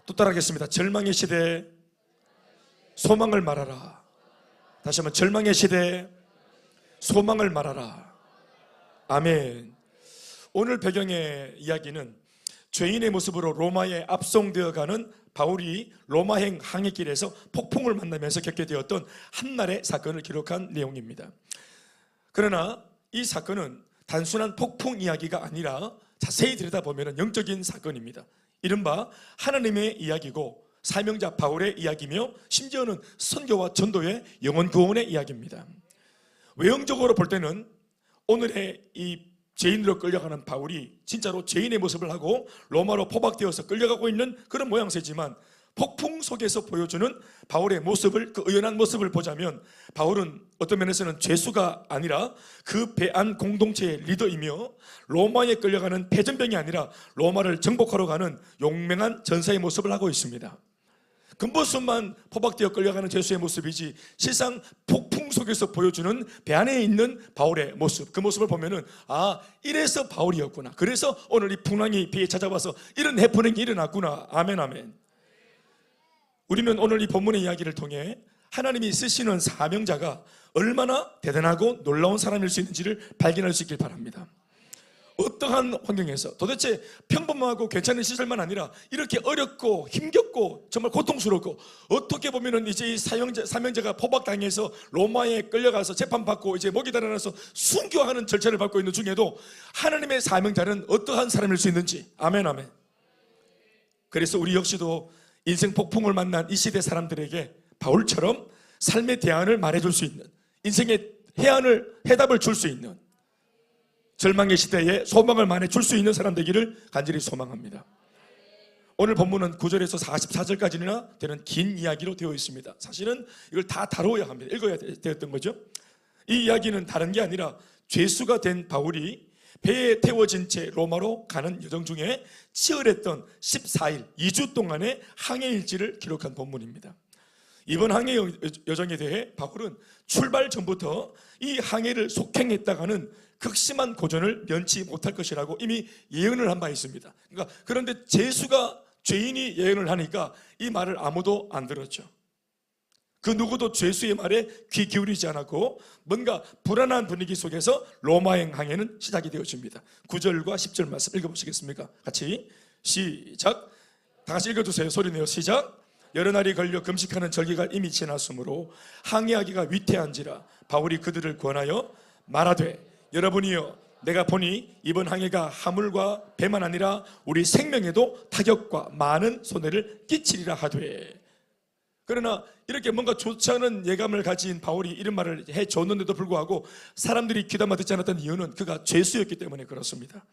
또 따라하겠습니다. 절망의 시대에 소망을 말하라. 다시 한번, 절망의 시대에 소망을 말하라. 아멘. 오늘 배경의 이야기는 죄인의 모습으로 로마에 압송되어가는 바울이 로마행 항해길에서 폭풍을 만나면서 겪게 되었던 한날의 사건을 기록한 내용입니다. 그러나 이 사건은 단순한 폭풍 이야기가 아니라 자세히 들여다보면 영적인 사건입니다. 이른바 하나님의 이야기고 사명자 바울의 이야기며 심지어는 선교와 전도의 영혼 구원의 이야기입니다. 외형적으로 볼 때는 오늘의 이 죄인으로 끌려가는 바울이 진짜로 죄인의 모습을 하고 로마로 포박되어서 끌려가고 있는 그런 모양새지만, 폭풍 속에서 보여주는 바울의 모습을, 그 의연한 모습을 보자면 바울은 어떤 면에서는 죄수가 아니라 그 배안 공동체의 리더이며 로마에 끌려가는 패전병이 아니라 로마를 정복하러 가는 용맹한 전사의 모습을 하고 있습니다. 겉모습만 포박되어 끌려가는 죄수의 모습이지 실상 폭풍 속에서 보여주는 배 안에 있는 바울의 모습, 그 모습을 보면은 이래서 바울이었구나, 그래서 오늘 이 풍랑이 비에 찾아와서 이런 해프닝이 일어났구나. 아멘 아멘. 우리는 오늘 이 본문의 이야기를 통해 하나님이 쓰시는 사명자가 얼마나 대단하고 놀라운 사람일 수 있는지를 발견할 수 있길 바랍니다. 어떠한 환경에서 도대체 평범하고 괜찮은 시설만 아니라 이렇게 어렵고 힘겹고 정말 고통스럽고, 어떻게 보면은 이제 이 사명자가 포박당해서 로마에 끌려가서 재판받고 이제 목이 달아나서 순교하는 절차를 밟고 있는 중에도 하나님의 사명자는 어떠한 사람일 수 있는지. 아멘 아멘. 그래서 우리 역시도 인생 폭풍을 만난 이 시대 사람들에게 바울처럼 삶의 대안을 말해줄 수 있는, 인생의 해답을 줄 수 있는, 절망의 시대에 소망을 말해줄 수 있는 사람 되기를 간절히 소망합니다. 오늘 본문은 9절에서 44절까지나 되는 긴 이야기로 되어 있습니다. 사실은 이걸 다 다루어야 합니다. 읽어야 되었던 거죠. 이 이야기는 다른 게 아니라 죄수가 된 바울이 배에 태워진 채 로마로 가는 여정 중에 치열했던 14일, 2주 동안의 항해 일지를 기록한 본문입니다. 이번 항해 여정에 대해 바울은 출발 전부터 이 항해를 속행했다가는 극심한 고전을 면치 못할 것이라고 이미 예언을 한 바 있습니다. 그런데 죄인이 예언을 하니까 이 말을 아무도 안 들었죠. 그 누구도 죄수의 말에 귀 기울이지 않았고 뭔가 불안한 분위기 속에서 로마행 항해는 시작이 되어집니다. 9절과 10절 말씀 읽어보시겠습니까? 같이 시작. 다 같이 읽어주세요. 소리내어 시작. 여러 날이 걸려 금식하는 절기가 이미 지났으므로 항해하기가 위태한지라 바울이 그들을 권하여 말하되, 여러분이여, 내가 보니 이번 항해가 하물과 배만 아니라 우리 생명에도 타격과 많은 손해를 끼치리라 하되. 그러나 이렇게 뭔가 좋지 않은 예감을 가진 바울이 이런 말을 해줬는데도 불구하고 사람들이 귀담아 듣지 않았던 이유는 그가 죄수였기 때문에 그렇습니다.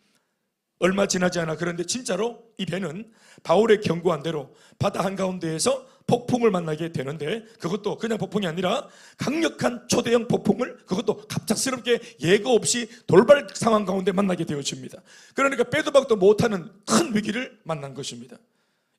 얼마 지나지 않아 그런데 진짜로 이 배는 바울의 경고한 대로 바다 한가운데에서 폭풍을 만나게 되는데, 그것도 그냥 폭풍이 아니라 강력한 초대형 폭풍을, 그것도 갑작스럽게 예고 없이 돌발 상황 가운데 만나게 되어집니다. 그러니까 빼도 박도 못하는 큰 위기를 만난 것입니다.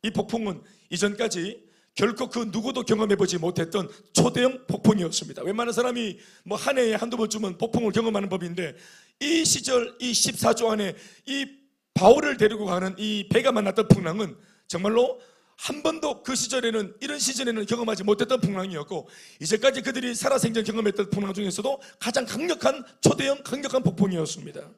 이 폭풍은 이전까지 결코 그 누구도 경험해보지 못했던 초대형 폭풍이었습니다. 웬만한 사람이 한 해에 한두 번쯤은 폭풍을 경험하는 법인데, 이 시절 이 14조 안에 이 바울을 데리고 가는 이 배가 만났던 풍랑은 정말로 한 번도 그 시절에는, 이런 시즌에는 경험하지 못했던 풍랑이었고, 이제까지 그들이 살아생전 경험했던 풍랑 중에서도 가장 강력한 초대형 강력한 폭풍이었습니다.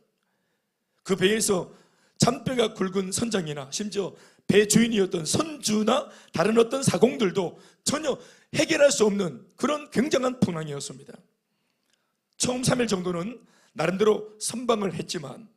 그 배에서 잔뼈가 굵은 선장이나 심지어 배 주인이었던 선주나 다른 어떤 사공들도 전혀 해결할 수 없는 그런 굉장한 풍랑이었습니다. 처음 3일 정도는 나름대로 선방을 했지만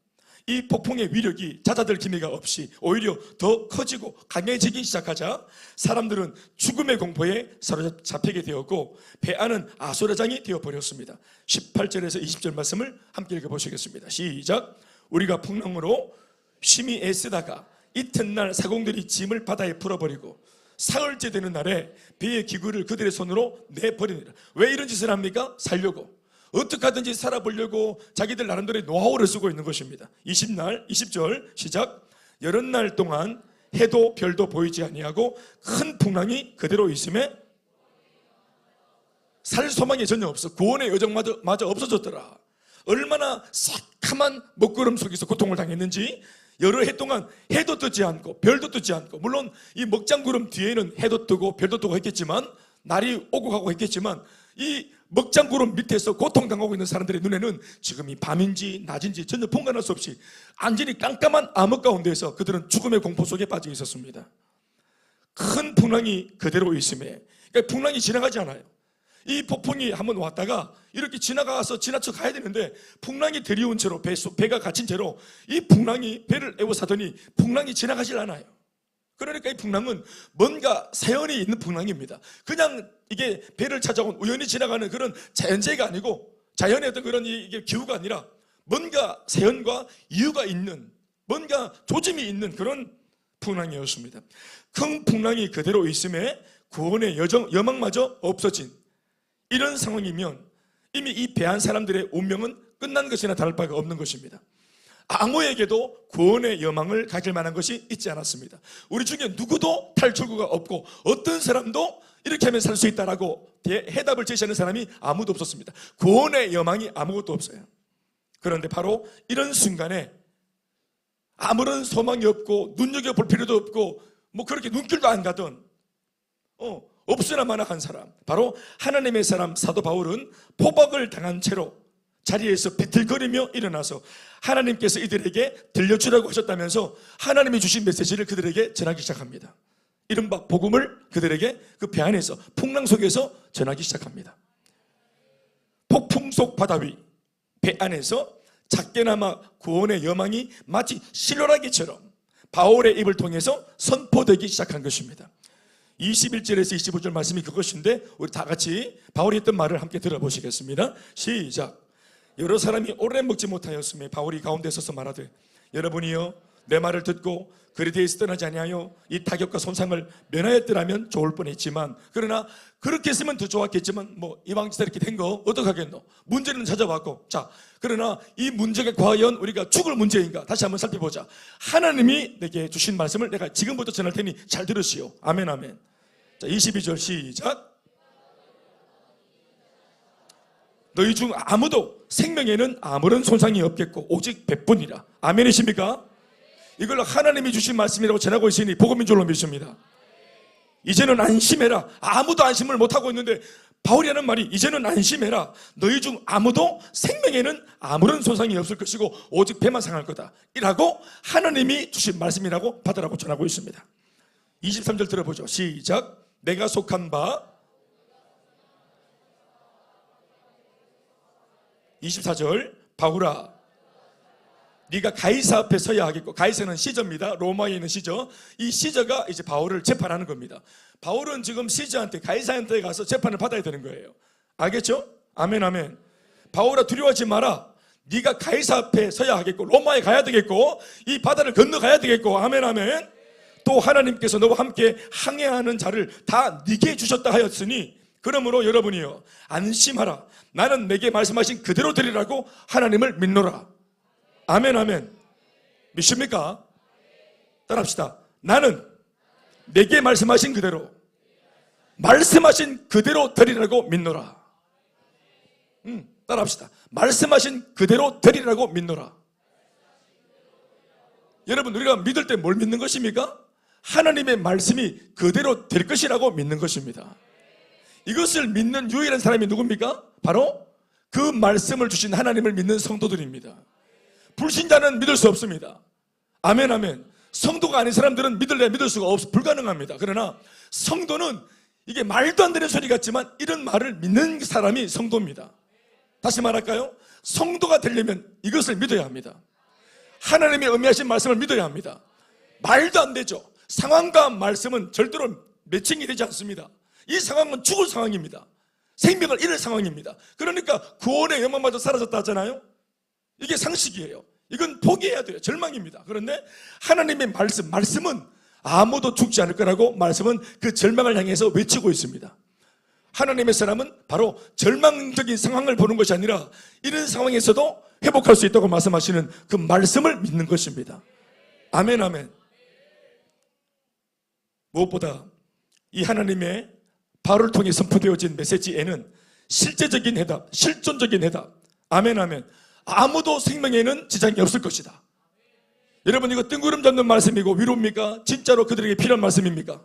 이 폭풍의 위력이 잦아들 기미가 없이 오히려 더 커지고 강해지기 시작하자 사람들은 죽음의 공포에 사로잡히게 되었고 배 안은 아수라장이 되어버렸습니다. 18절에서 20절 말씀을 함께 읽어보시겠습니다. 시작. 우리가 풍랑으로 심히 애쓰다가 이튿날 사공들이 짐을 바다에 풀어버리고 사흘째 되는 날에 배의 기구를 그들의 손으로 내버리니라. 왜 이런 짓을 합니까? 살려고, 어떻게 하든지 살아보려고 자기들 나름대로의 노하우를 쓰고 있는 것입니다. 20절 시작. 여러 날 동안 해도 별도 보이지 아니하고 큰 풍랑이 그대로 있음에 살 소망이 전혀 없어. 구원의 여정마저 없어졌더라. 얼마나 새카만 먹구름 속에서 고통을 당했는지 여러 해 동안 해도 뜨지 않고 별도 뜨지 않고, 물론 이 먹장구름 뒤에는 해도 뜨고 별도 뜨고 했겠지만, 날이 오고 가고 했겠지만, 이 먹장구름 밑에서 고통당하고 있는 사람들의 눈에는 지금이 밤인지 낮인지 전혀 분간할 수 없이 완전히 깜깜한 암흑 가운데에서 그들은 죽음의 공포 속에 빠져 있었습니다. 큰 풍랑이 그대로 있음에, 그러니까 풍랑이 지나가지 않아요. 이 폭풍이 한번 왔다가 이렇게 지나가서 지나쳐 가야 되는데 풍랑이 들이온 채로 배가 갇힌 채로 이 풍랑이 배를 에워싸더니 풍랑이 지나가질 않아요. 그러니까 이 풍랑은 뭔가 사연이 있는 풍랑입니다. 그냥 이게 배를 찾아온 우연히 지나가는 그런 자연재해가 아니고, 자연의 어떤 그런 이게 기후가 아니라 뭔가 사연과 이유가 있는, 뭔가 조짐이 있는 그런 풍랑이었습니다. 큰 풍랑이 그대로 있음에 구원의 여망마저 없어진 이런 상황이면 이미 이 배한 사람들의 운명은 끝난 것이나 다를 바가 없는 것입니다. 아무에게도 구원의 여망을 가질 만한 것이 있지 않았습니다. 우리 중에 누구도 탈출구가 없고 어떤 사람도 이렇게 하면 살 수 있다라고 해답을 제시하는 사람이 아무도 없었습니다. 구원의 여망이 아무것도 없어요. 그런데 바로 이런 순간에 아무런 소망이 없고 눈여겨볼 필요도 없고 뭐 그렇게 눈길도 안 가던 없으나 마나 한 사람, 바로 하나님의 사람 사도 바울은 포박을 당한 채로 자리에서 비틀거리며 일어나서 하나님께서 이들에게 들려주라고 하셨다면서 하나님이 주신 메시지를 그들에게 전하기 시작합니다. 이른바 복음을 그들에게 그 배 안에서, 풍랑 속에서 전하기 시작합니다. 폭풍 속 바다 위 배 안에서 작게나마 구원의 여망이 마치 실로라기처럼 바울의 입을 통해서 선포되기 시작한 것입니다. 21절에서 25절 말씀이 그것인데 우리 다 같이 바울이 했던 말을 함께 들어보시겠습니다. 시작. 여러 사람이 오래 먹지 못하였음에 바울이 가운데 서서 말하되, 여러분이여 내 말을 듣고 그리스도에서 떠나지 아니하여 이 타격과 손상을 면하였더라면 좋을 뻔했지만, 그러나 그렇게 했으면 더 좋았겠지만 뭐 이왕 이렇게 된 거 어떡하겠노. 문제는 찾아봤고, 자 그러나 이 문제가 과연 우리가 죽을 문제인가 다시 한번 살펴보자. 하나님이 내게 주신 말씀을 내가 지금부터 전할 테니 잘 들으시오. 아멘 아멘. 자 22절 시작. 너희 중 아무도 생명에는 아무런 손상이 없겠고 오직 배뿐이라. 아멘이십니까? 이걸 하나님이 주신 말씀이라고 전하고 있으니 복음인 줄로 믿습니다. 이제는 안심해라. 아무도 안심을 못하고 있는데 바울이 하는 말이 이제는 안심해라. 너희 중 아무도 생명에는 아무런 손상이 없을 것이고 오직 배만 상할 거다 이라고 하나님이 주신 말씀이라고 받으라고 전하고 있습니다. 23절 들어보죠. 시작. 내가 속한 바 24절 바울아 네가 가이사 앞에 서야 하겠고, 가이사는 시저입니다. 로마에 있는 시저. 이 시저가 이제 바울을 재판하는 겁니다. 바울은 지금 시저한테, 가이사한테 가서 재판을 받아야 되는 거예요. 알겠죠? 아멘 아멘. 바울아 두려워하지 마라. 네가 가이사 앞에 서야 하겠고 로마에 가야 되겠고 이 바다를 건너가야 되겠고, 아멘 아멘. 또 하나님께서 너와 함께 항해하는 자를 다 네게 주셨다 하였으니 그러므로 여러분이요 안심하라. 나는 내게 말씀하신 그대로 되리라고 하나님을 믿노라. 아멘 아멘. 믿습니까? 따라합시다. 나는 내게 말씀하신 그대로 되리라고 믿노라. 따라합시다. 말씀하신 그대로 되리라고 믿노라. 여러분 우리가 믿을 때 뭘 믿는 것입니까? 하나님의 말씀이 그대로 될 것이라고 믿는 것입니다. 이것을 믿는 유일한 사람이 누굽니까? 바로 그 말씀을 주신 하나님을 믿는 성도들입니다. 불신자는 믿을 수 없습니다. 아멘 아멘. 성도가 아닌 사람들은 믿을 수가 불가능합니다. 그러나 성도는 이게 말도 안 되는 소리 같지만 이런 말을 믿는 사람이 성도입니다. 다시 말할까요? 성도가 되려면 이것을 믿어야 합니다. 하나님의 의미하신 말씀을 믿어야 합니다. 말도 안 되죠. 상황과 말씀은 절대로 매칭이 되지 않습니다. 이 상황은 죽을 상황입니다. 생명을 잃을 상황입니다. 그러니까 구원의 영광마저 사라졌다 하잖아요. 이게 상식이에요. 이건 포기해야 돼요. 절망입니다. 그런데 하나님의 말씀은 아무도 죽지 않을 거라고 말씀은 그 절망을 향해서 외치고 있습니다. 하나님의 사람은 바로 절망적인 상황을 보는 것이 아니라 이런 상황에서도 회복할 수 있다고 말씀하시는 그 말씀을 믿는 것입니다. 아멘 아멘. 무엇보다 이 하나님의 바울을 통해 선포되어진 메시지에는 실제적인 해답, 실존적인 해답. 아멘, 아멘. 아무도 생명에는 지장이 없을 것이다. 여러분, 이거 뜬구름 잡는 말씀이고 위로입니까? 진짜로 그들에게 필요한 말씀입니까?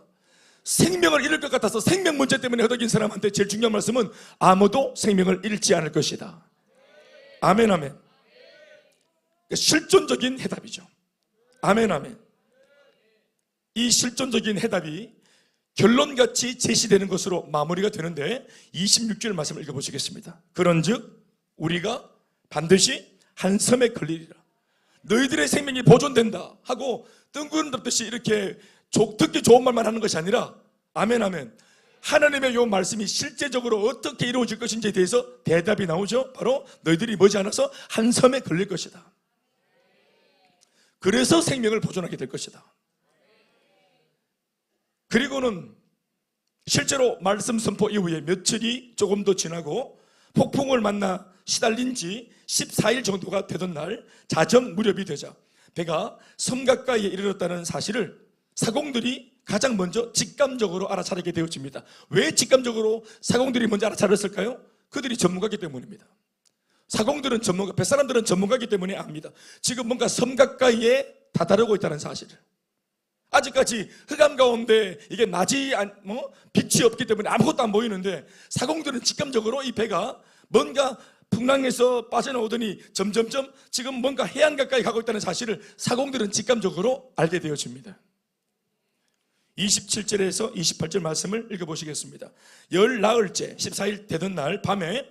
생명을 잃을 것 같아서 생명 문제 때문에 허덕인 사람한테 제일 중요한 말씀은 아무도 생명을 잃지 않을 것이다. 아멘, 아멘. 실존적인 해답이죠. 아멘, 아멘. 이 실존적인 해답이 결론같이 제시되는 것으로 마무리가 되는데 26절 말씀을 읽어보시겠습니다. 그런즉 우리가 반드시 한 섬에 걸리리라. 너희들의 생명이 보존된다 하고 뜬구름 잡듯이 이렇게 듣기 좋은 말만 하는 것이 아니라 아멘, 아멘. 하나님의 이 말씀이 실제적으로 어떻게 이루어질 것인지에 대해서 대답이 나오죠. 바로 너희들이 머지않아서 한 섬에 걸릴 것이다. 그래서 생명을 보존하게 될 것이다. 그리고는 실제로 말씀 선포 이후에 며칠이 조금 더 지나고 폭풍을 만나 시달린 지 14일 정도가 되던 날 자정 무렵이 되자 배가 섬 가까이에 이르렀다는 사실을 사공들이 가장 먼저 직감적으로 알아차리게 되어집니다. 왜 직감적으로 사공들이 먼저 알아차렸을까요? 그들이 전문가이기 때문입니다. 사공들은 전문가, 뱃사람들은 전문가이기 때문에 압니다. 지금 뭔가 섬 가까이에 다다르고 있다는 사실을. 아직까지 흑암 가운데 이게 빛이 없기 때문에 아무것도 안 보이는데 사공들은 직감적으로 이 배가 뭔가 풍랑에서 빠져나오더니 점점점 지금 뭔가 해안 가까이 가고 있다는 사실을 사공들은 직감적으로 알게 되어집니다. 27절에서 28절 말씀을 읽어보시겠습니다. 열 나흘째 14일 되던 날 밤에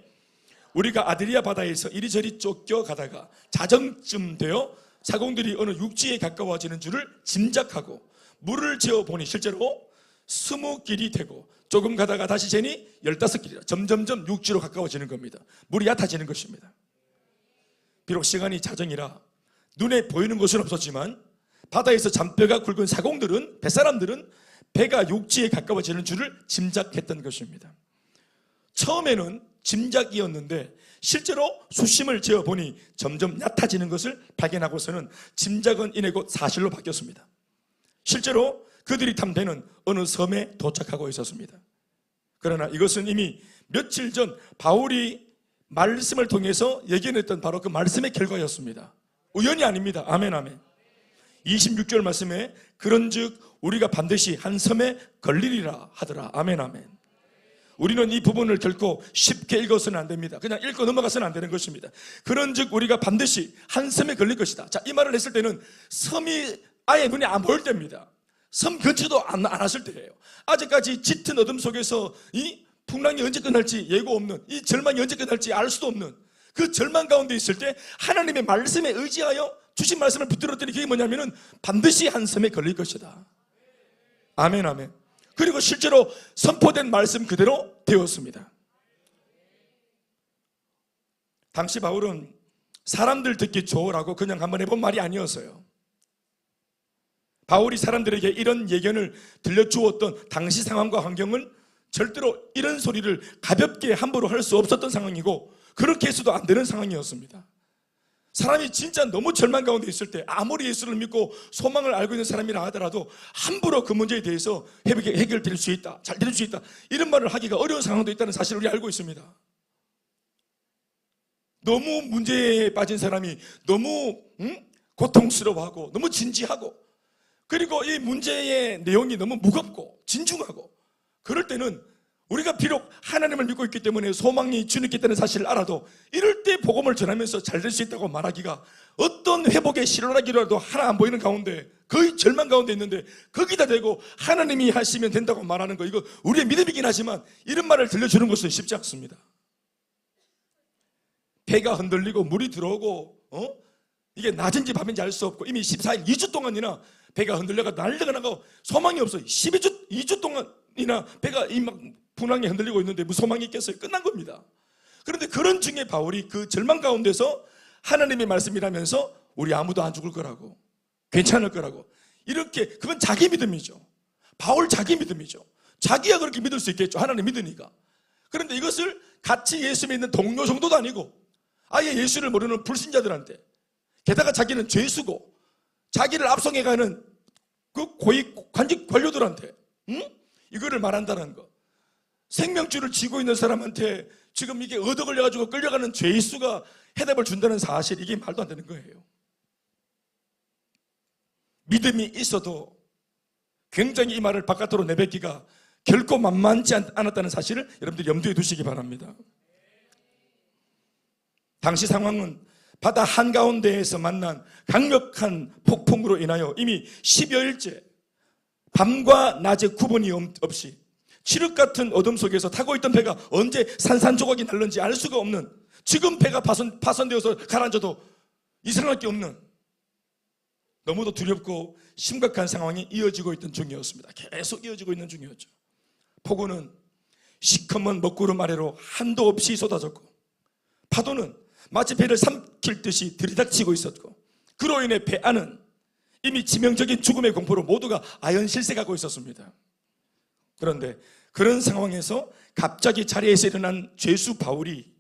우리가 아드리아 바다에서 이리저리 쫓겨가다가 자정쯤 되어 사공들이 어느 육지에 가까워지는 줄을 짐작하고 물을 재어보니 실제로 20길이 되고 조금 가다가 다시 재니 15길이라 점점점 육지로 가까워지는 겁니다. 물이 얕아지는 것입니다. 비록 시간이 자정이라 눈에 보이는 것은 없었지만 바다에서 잔뼈가 굵은 사공들은, 뱃사람들은 배가 육지에 가까워지는 줄을 짐작했던 것입니다. 처음에는 짐작이었는데 실제로 수심을 재어보니 점점 얕아지는 것을 발견하고서는 짐작은 이내 곧 사실로 바뀌었습니다. 실제로 그들이 탄 배는 어느 섬에 도착하고 있었습니다. 그러나 이것은 이미 며칠 전 바울이 말씀을 통해서 예견했던 바로 그 말씀의 결과였습니다. 우연이 아닙니다. 아멘, 아멘. 26절 말씀에 그런즉 우리가 반드시 한 섬에 걸리리라 하더라. 아멘, 아멘. 우리는 이 부분을 결코 쉽게 읽어서는 안 됩니다. 그냥 읽고 넘어가서는 안 되는 것입니다. 그런즉 우리가 반드시 한 섬에 걸릴 것이다. 자, 이 말을 했을 때는 섬이 아예 눈에 안 보일 때입니다. 섬 근처도 안 왔을 때예요. 아직까지 짙은 어둠 속에서 이 풍랑이 언제 끝날지 예고 없는, 이 절망이 언제 끝날지 알 수도 없는 그 절망 가운데 있을 때 하나님의 말씀에 의지하여 주신 말씀을 붙들었더니 그게 뭐냐면은 반드시 한 섬에 걸릴 것이다. 아멘, 아멘. 그리고 실제로 선포된 말씀 그대로 되었습니다. 당시 바울은 사람들 듣기 좋으라고 그냥 한번 해본 말이 아니었어요. 바울이 사람들에게 이런 예견을 들려주었던 당시 상황과 환경은 절대로 이런 소리를 가볍게 함부로 할 수 없었던 상황이고 그렇게 해서도 안 되는 상황이었습니다. 사람이 진짜 너무 절망 가운데 있을 때 아무리 예수를 믿고 소망을 알고 있는 사람이라 하더라도 함부로 그 문제에 대해서 해결될 수 있다, 잘 될 수 있다 이런 말을 하기가 어려운 상황도 있다는 사실을 우리 알고 있습니다. 너무 문제에 빠진 사람이 너무 고통스러워하고 너무 진지하고 그리고 이 문제의 내용이 너무 무겁고 진중하고 그럴 때는 우리가 비록 하나님을 믿고 있기 때문에 소망이 주님께 있다는 사실을 알아도 이럴 때 복음을 전하면서 잘 될 수 있다고 말하기가 어떤 회복의 실현하기라도 하나 안 보이는 가운데 거의 절망 가운데 있는데 거기다 대고 하나님이 하시면 된다고 말하는 거 이거 우리의 믿음이긴 하지만 이런 말을 들려주는 것은 쉽지 않습니다. 배가 흔들리고 물이 들어오고 이게 낮인지 밤인지 알 수 없고 이미 14일 2주 동안이나 배가 흔들려가 날려가 나가고 소망이 없어요. 2주 동안이나 배가 막 풍랑에 흔들리고 있는데 무슨 소망이 있겠어요? 끝난 겁니다. 그런데 그런 중에 바울이 그 절망 가운데서 하나님의 말씀이라면서 우리 아무도 안 죽을 거라고 괜찮을 거라고 이렇게 그건 자기 믿음이죠. 바울 자기 믿음이죠. 자기가 그렇게 믿을 수 있겠죠. 하나님 믿으니까. 그런데 이것을 같이 예수 믿는 동료 정도도 아니고 아예 예수를 모르는 불신자들한테 게다가 자기는 죄수고 자기를 앞서가는 그 고위 관직 관료들한테 이거를 말한다는 거. 생명줄을 쥐고 있는 사람한테 지금 이게 얻어 걸려가지고 끌려가는 죄수가 해답을 준다는 사실, 이게 말도 안 되는 거예요. 믿음이 있어도 굉장히 이 말을 바깥으로 내뱉기가 결코 만만치 않았다는 사실을 여러분들이 염두에 두시기 바랍니다. 당시 상황은 바다 한가운데에서 만난 강력한 폭풍으로 인하여 이미 10여일째 밤과 낮의 구분이 없이 칠흑 같은 어둠 속에서 타고 있던 배가 언제 산산조각이 날는지 알 수가 없는, 지금 배가 파손되어서 가라앉아도 이상할 게 없는 너무도 두렵고 심각한 상황이 이어지고 있던 중이었습니다. 계속 이어지고 있는 중이었죠. 폭우는 시커먼 먹구름 아래로 한도 없이 쏟아졌고, 파도는 마치 배를 삼킬 듯이 들이닥치고 있었고, 그로 인해 배 안은 이미 치명적인 죽음의 공포로 모두가 아연실색하고 있었습니다. 그런데 그런 상황에서 갑자기 자리에서 일어난 죄수 바울이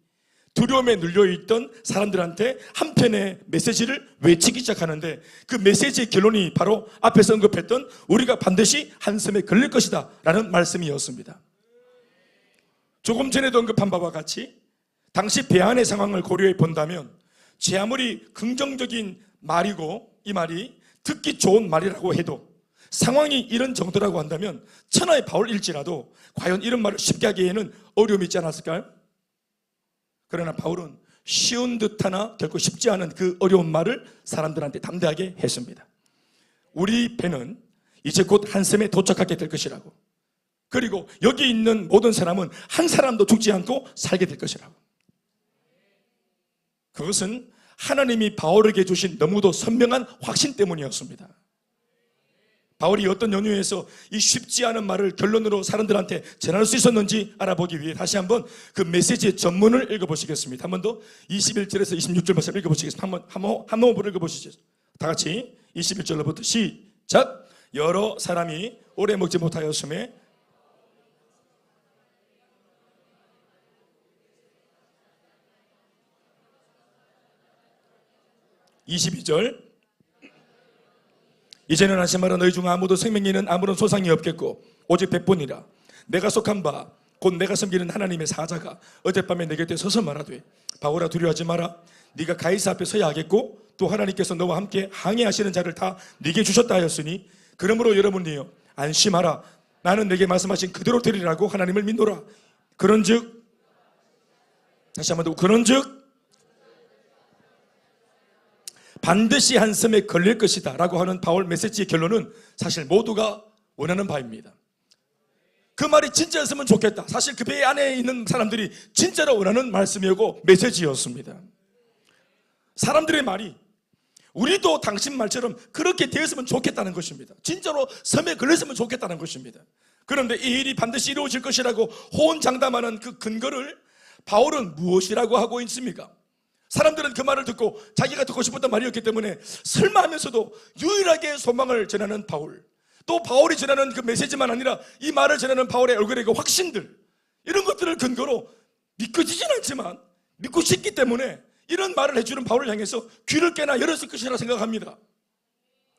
두려움에 눌려있던 사람들한테 한편의 메시지를 외치기 시작하는데, 그 메시지의 결론이 바로 앞에서 언급했던 우리가 반드시 한섬에 걸릴 것이다 라는 말씀이었습니다. 조금 전에도 언급한 바와 같이 당시 배 안의 상황을 고려해 본다면, 제 아무리 긍정적인 말이고 이 말이 듣기 좋은 말이라고 해도 상황이 이런 정도라고 한다면 천하의 바울일지라도 과연 이런 말을 쉽게 하기에는 어려움이 있지 않았을까요? 그러나 바울은 쉬운 듯하나 결코 쉽지 않은 그 어려운 말을 사람들한테 담대하게 했습니다. 우리 배는 이제 곧 한섬에 도착하게 될 것이라고, 그리고 여기 있는 모든 사람은 한 사람도 죽지 않고 살게 될 것이라고. 그것은 하나님이 바울에게 주신 너무도 선명한 확신 때문이었습니다. 바울이 어떤 연유에서 이 쉽지 않은 말을 결론으로 사람들한테 전할 수 있었는지 알아보기 위해 다시 한번 그 메시지의 전문을 읽어보시겠습니다. 한 번 더 21절에서 26절 말씀 읽어보시겠습니다. 한 번 읽어보시죠. 다 같이 21절로부터 시작. 여러 사람이 오래 먹지 못하였음에 22절, 이제는 하신 말은 너희 중 아무도 생명이 있는 아무런 소상이 없겠고 오직 백본이라. 내가 속한 바 곧 내가 섬기는 하나님의 사자가 어젯밤에 내 곁에 서서 말하되, 바울아 두려워하지 마라. 네가 가이사 앞에 서야 하겠고 또 하나님께서 너와 함께 항해하시는 자를 다 네게 주셨다 하였으니, 그러므로 여러분이여 안심하라. 나는 내게 말씀하신 그대로 되리라고 하나님을 믿노라. 그런즉, 다시 한번 더, 그런즉 반드시 한섬에 걸릴 것이다 라고 하는 바울 메시지의 결론은 사실 모두가 원하는 바입니다. 그 말이 진짜였으면 좋겠다. 사실 그 배 안에 있는 사람들이 진짜로 원하는 말씀이었고 메시지였습니다. 사람들의 말이 우리도 당신 말처럼 그렇게 되었으면 좋겠다는 것입니다. 진짜로 섬에 걸렸으면 좋겠다는 것입니다. 그런데 이 일이 반드시 이루어질 것이라고 호언장담하는 그 근거를 바울은 무엇이라고 하고 있습니까? 사람들은 그 말을 듣고 자기가 듣고 싶었던 말이었기 때문에 설마 하면서도 유일하게 소망을 전하는 바울, 또 바울이 전하는 그 메시지만 아니라 이 말을 전하는 바울의 얼굴의 그 확신들, 이런 것들을 근거로 믿겨지진 않지만 믿고 싶기 때문에 이런 말을 해주는 바울을 향해서 귀를 깨나 열었을 것이라 생각합니다.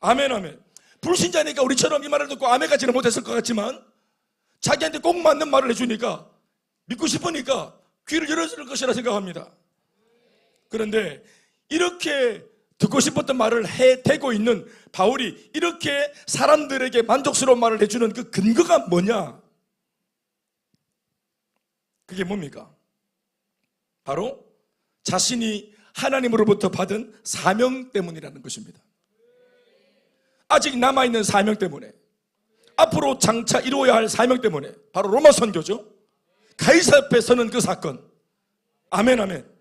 아멘, 아멘. 불신자니까 우리처럼 이 말을 듣고 아멘까지는 못했을 것 같지만 자기한테 꼭 맞는 말을 해주니까 믿고 싶으니까 귀를 열었을 것이라 생각합니다. 그런데 이렇게 듣고 싶었던 말을 해대고 있는 바울이 이렇게 사람들에게 만족스러운 말을 해주는 그 근거가 뭐냐? 그게 뭡니까? 바로 자신이 하나님으로부터 받은 사명 때문이라는 것입니다. 아직 남아있는 사명 때문에, 앞으로 장차 이루어야 할 사명 때문에, 바로 로마 선교죠. 가이사 앞에 서는 그 사건. 아멘, 아멘.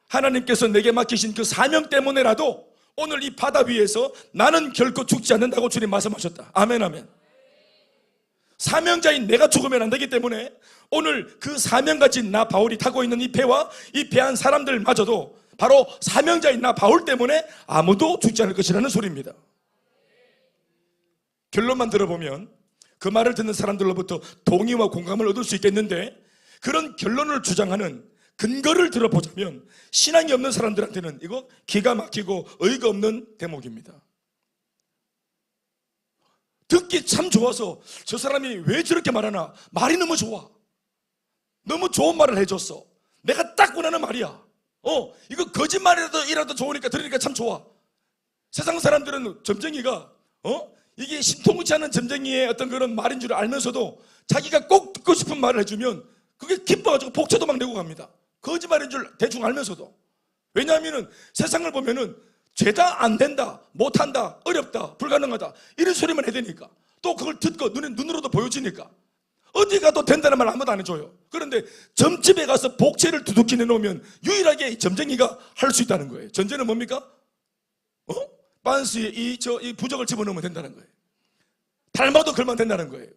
하나님께서 내게 맡기신 그 사명 때문에라도 오늘 이 바다 위에서 나는 결코 죽지 않는다고 주님 말씀하셨다. 아멘, 아멘. 사명자인 내가 죽으면 안 되기 때문에 오늘 그 사명 가진 나 바울이 타고 있는 이 배와 이 배 안 사람들마저도 바로 사명자인 나 바울 때문에 아무도 죽지 않을 것이라는 소리입니다. 결론만 들어보면 그 말을 듣는 사람들로부터 동의와 공감을 얻을 수 있겠는데, 그런 결론을 주장하는 근거를 들어보자면 신앙이 없는 사람들한테는 이거 기가 막히고 어이가 없는 대목입니다. 듣기 참 좋아서 저 사람이 왜 저렇게 말하나, 말이 너무 좋아. 너무 좋은 말을 해줬어. 내가 딱 원하는 말이야. 이거 거짓말이라도 좋으니까 들으니까 참 좋아. 세상 사람들은 점쟁이가 이게 신통치 않은 점쟁이의 어떤 그런 말인 줄 알면서도 자기가 꼭 듣고 싶은 말을 해주면 그게 기뻐가지고 복채도 막 내고 갑니다. 거짓말인 줄 대충 알면서도. 왜냐하면 세상을 보면은 죄다, 안 된다, 못한다, 어렵다, 불가능하다 이런 소리만 해야 되니까, 또 그걸 듣고 눈으로도 보여지니까 어디 가도 된다는 말 아무도 안 해줘요. 그런데 점집에 가서 복채를 두둑히 내놓으면 유일하게 점쟁이가 할 수 있다는 거예요. 전제는 뭡니까? 반스에 이 부적을 집어넣으면 된다는 거예요. 닮아도 걸면 된다는 거예요.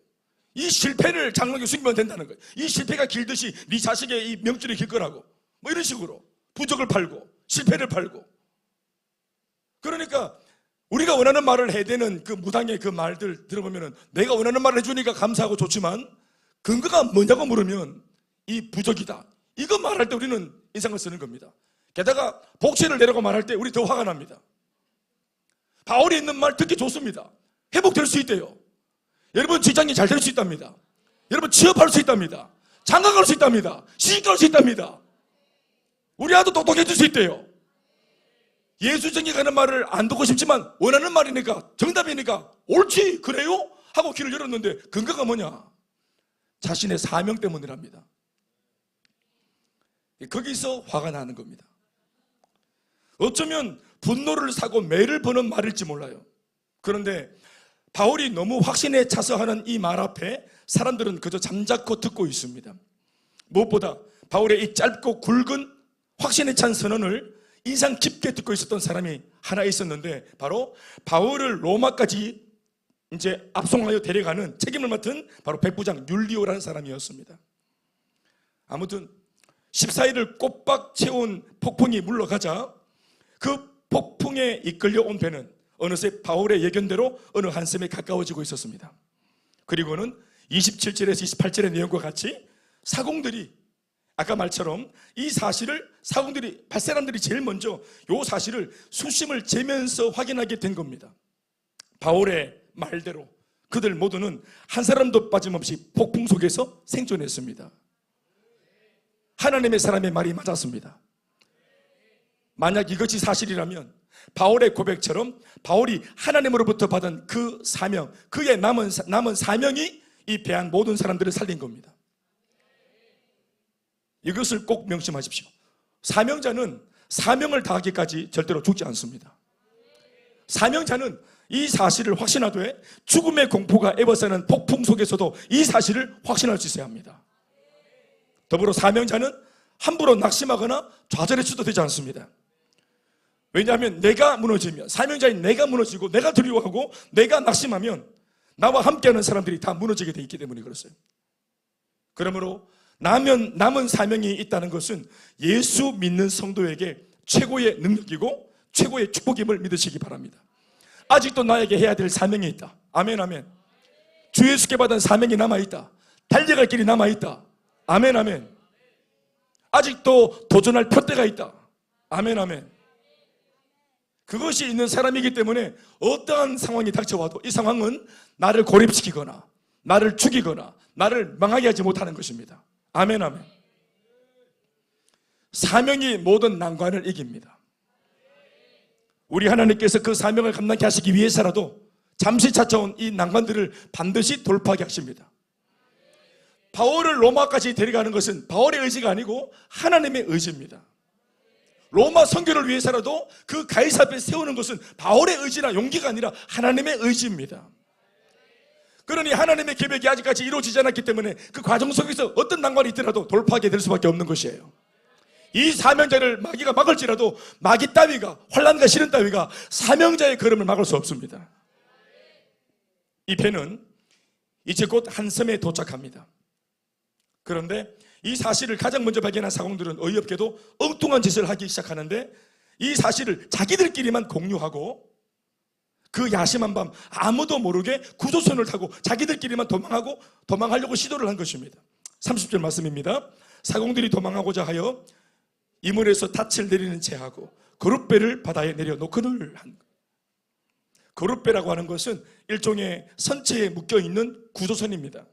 이 실패를 장막에 숨기면 된다는 거예요. 이 실패가 길듯이 네 자식의 이 명줄이 길 거라고, 뭐 이런 식으로 부적을 팔고 실패를 팔고. 그러니까 우리가 원하는 말을 해야 되는 그 무당의 그 말들 들어보면 내가 원하는 말을 해주니까 감사하고 좋지만 근거가 뭐냐고 물으면 이 부적이다, 이거 말할 때 우리는 인상을 쓰는 겁니다. 게다가 복채를 내라고 말할 때 우리 더 화가 납니다. 바울이 있는 말 듣기 좋습니다. 회복될 수 있대요. 여러분 직장이 잘 될 수 있답니다. 여러분 취업할 수 있답니다. 장가갈 수 있답니다. 시집갈 수 있답니다. 우리 아도 똑똑해질 수 있대요. 예수쟁이 가는 말을 안 듣고 싶지만 원하는 말이니까, 정답이니까 옳지 그래요? 하고 귀를 열었는데 근거가 뭐냐? 자신의 사명 때문이랍니다. 거기서 화가 나는 겁니다. 어쩌면 분노를 사고 매를 버는 말일지 몰라요. 그런데 바울이 너무 확신에 차서 하는 이 말 앞에 사람들은 그저 잠자코 듣고 있습니다. 무엇보다 바울의 이 짧고 굵은 확신에 찬 선언을 인상 깊게 듣고 있었던 사람이 하나 있었는데, 바로 바울을 로마까지 이제 압송하여 데려가는 책임을 맡은 바로 백부장 율리오라는 사람이었습니다. 아무튼 14일을 꼬박 채운 폭풍이 물러가자 그 폭풍에 이끌려 온 배는 어느새 바울의 예견대로 어느 한 섬에 가까워지고 있었습니다. 그리고는 27절에서 28절의 내용과 같이 사공들이, 아까 말처럼 이 사실을 사공들이, 밧사람들이 제일 먼저 이 사실을 수심을 재면서 확인하게 된 겁니다. 바울의 말대로 그들 모두는 한 사람도 빠짐없이 폭풍 속에서 생존했습니다. 하나님의 사람의 말이 맞았습니다. 만약 이것이 사실이라면 바울의 고백처럼 바울이 하나님으로부터 받은 그 사명, 그의 남은 사명이 이 배한 모든 사람들을 살린 겁니다. 이것을 꼭 명심하십시오. 사명자는 사명을 다하기까지 절대로 죽지 않습니다. 사명자는 이 사실을 확신하되 죽음의 공포가 에워싸는 폭풍 속에서도 이 사실을 확신할 수 있어야 합니다. 더불어 사명자는 함부로 낙심하거나 좌절해서도 되지 않습니다. 왜냐하면 내가 무너지면, 사명자인 내가 무너지고 내가 두려워하고 내가 낙심하면 나와 함께하는 사람들이 다 무너지게 돼 있기 때문에 그렇어요. 그러므로 남은 사명이 있다는 것은 예수 믿는 성도에게 최고의 능력이고 최고의 축복임을 믿으시기 바랍니다. 아직도 나에게 해야 될 사명이 있다. 아멘, 아멘. 주 예수께 받은 사명이 남아있다. 달려갈 길이 남아있다. 아멘, 아멘. 아직도 도전할 표대가 있다. 아멘, 아멘. 그것이 있는 사람이기 때문에 어떠한 상황이 닥쳐와도 이 상황은 나를 고립시키거나 나를 죽이거나 나를 망하게 하지 못하는 것입니다. 아멘, 아멘. 사명이 모든 난관을 이깁니다. 우리 하나님께서 그 사명을 감당케 하시기 위해서라도 잠시 찾아온 이 난관들을 반드시 돌파하게 하십니다. 바울을 로마까지 데려가는 것은 바울의 의지가 아니고 하나님의 의지입니다. 로마 선교를 위해서라도 그 가이사 앞에 세우는 것은 바울의 의지나 용기가 아니라 하나님의 의지입니다. 그러니 하나님의 계획이 아직까지 이루어지지 않았기 때문에 그 과정 속에서 어떤 난관이 있더라도 돌파하게 될 수밖에 없는 것이에요. 이 사명자를 마귀가 막을지라도 마귀 따위가, 환난과 시련 따위가 사명자의 걸음을 막을 수 없습니다. 이 배는 이제 곧 한 섬에 도착합니다. 그런데 이 사실을 가장 먼저 발견한 사공들은 어이없게도 엉뚱한 짓을 하기 시작하는데, 이 사실을 자기들끼리만 공유하고 그 야심한 밤 아무도 모르게 구조선을 타고 자기들끼리만 도망하려고 시도를 한 것입니다. 30절 말씀입니다. 사공들이 도망하고자 하여 이물에서 닻을 내리는 채 하고 거룻배를 바다에 내려놓거늘 한. 거룻배라고 하는 것은 일종의 선체에 묶여있는 구조선입니다.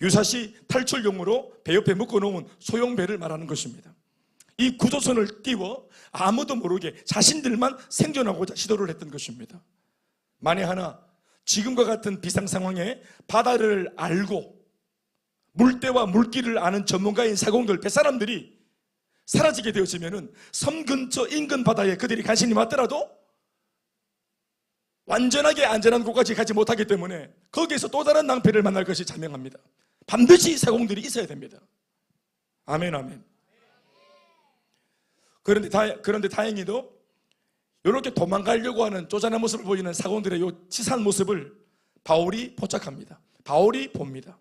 유사시 탈출용으로 배 옆에 묶어놓은 소형배를 말하는 것입니다. 이 구조선을 띄워 아무도 모르게 자신들만 생존하고자 시도를 했던 것입니다. 만에 하나 지금과 같은 비상 상황에 바다를 알고 물때와 물길을 아는 전문가인 사공들, 뱃사람들이 사라지게 되어지면 섬 근처 인근 바다에 그들이 간신히 왔더라도 완전하게 안전한 곳까지 가지 못하기 때문에 거기에서 또 다른 낭패를 만날 것이 자명합니다. 반드시 사공들이 있어야 됩니다. 아멘, 아멘. 그런데 다행히도 이렇게 도망가려고 하는 쪼잔한 모습을 보이는 사공들의 이 치사한 모습을 바울이 포착합니다. 바울이 봅니다.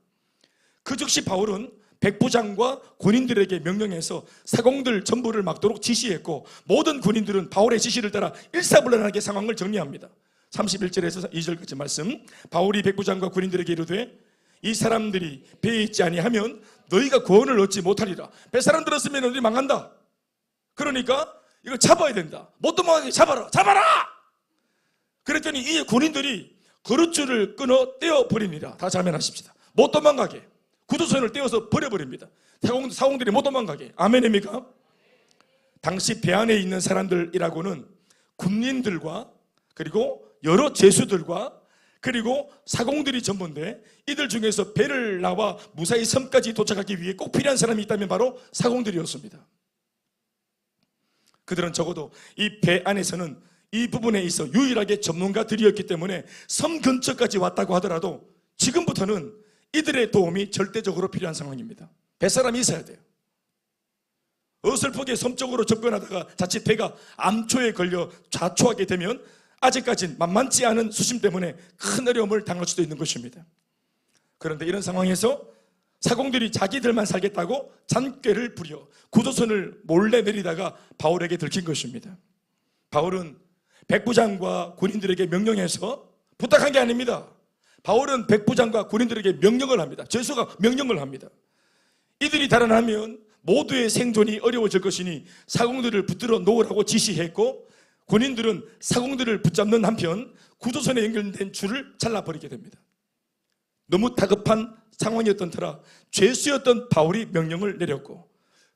그 즉시 바울은 백부장과 군인들에게 명령해서 사공들 전부를 막도록 지시했고, 모든 군인들은 바울의 지시를 따라 일사불란하게 상황을 정리합니다. 31절에서 2절까지 말씀. 바울이 백부장과 군인들에게 이르되 이 사람들이 배에 있지 아니하면 너희가 구원을 얻지 못하리라. 뱃사람 들었으면 우리 망한다. 그러니까 이거 잡아야 된다. 못 도망가게 잡아라. 그랬더니 이 군인들이 거룻줄을 끊어 떼어버리니라. 다 자면하십시다. 못 도망가게 구조선을 떼어서 버려버립니다. 사공들이 못 도망가게. 아멘입니까? 당시 배 안에 있는 사람들이라고는 군인들과 그리고 여러 죄수들과 그리고 사공들이 전부인데, 이들 중에서 배를 나와 무사히 섬까지 도착하기 위해 꼭 필요한 사람이 있다면 바로 사공들이었습니다. 그들은 적어도 이 배 안에서는 이 부분에 있어 유일하게 전문가들이었기 때문에 섬 근처까지 왔다고 하더라도 지금부터는 이들의 도움이 절대적으로 필요한 상황입니다. 뱃사람이 있어야 돼요. 어설프게 섬 쪽으로 접근하다가 자칫 배가 암초에 걸려 좌초하게 되면 아직까진 만만치 않은 수심 때문에 큰 어려움을 당할 수도 있는 것입니다. 그런데 이런 상황에서 사공들이 자기들만 살겠다고 잔꾀를 부려 구조선을 몰래 내리다가 바울에게 들킨 것입니다. 바울은 백부장과 군인들에게 명령해서 부탁한 게 아닙니다. 바울은 백부장과 군인들에게 명령을 합니다. 죄수가 명령을 합니다. 이들이 달아나면 모두의 생존이 어려워질 것이니 사공들을 붙들어 놓으라고 지시했고, 군인들은 사공들을 붙잡는 한편 구조선에 연결된 줄을 잘라버리게 됩니다. 너무 다급한 상황이었던 터라 죄수였던 바울이 명령을 내렸고,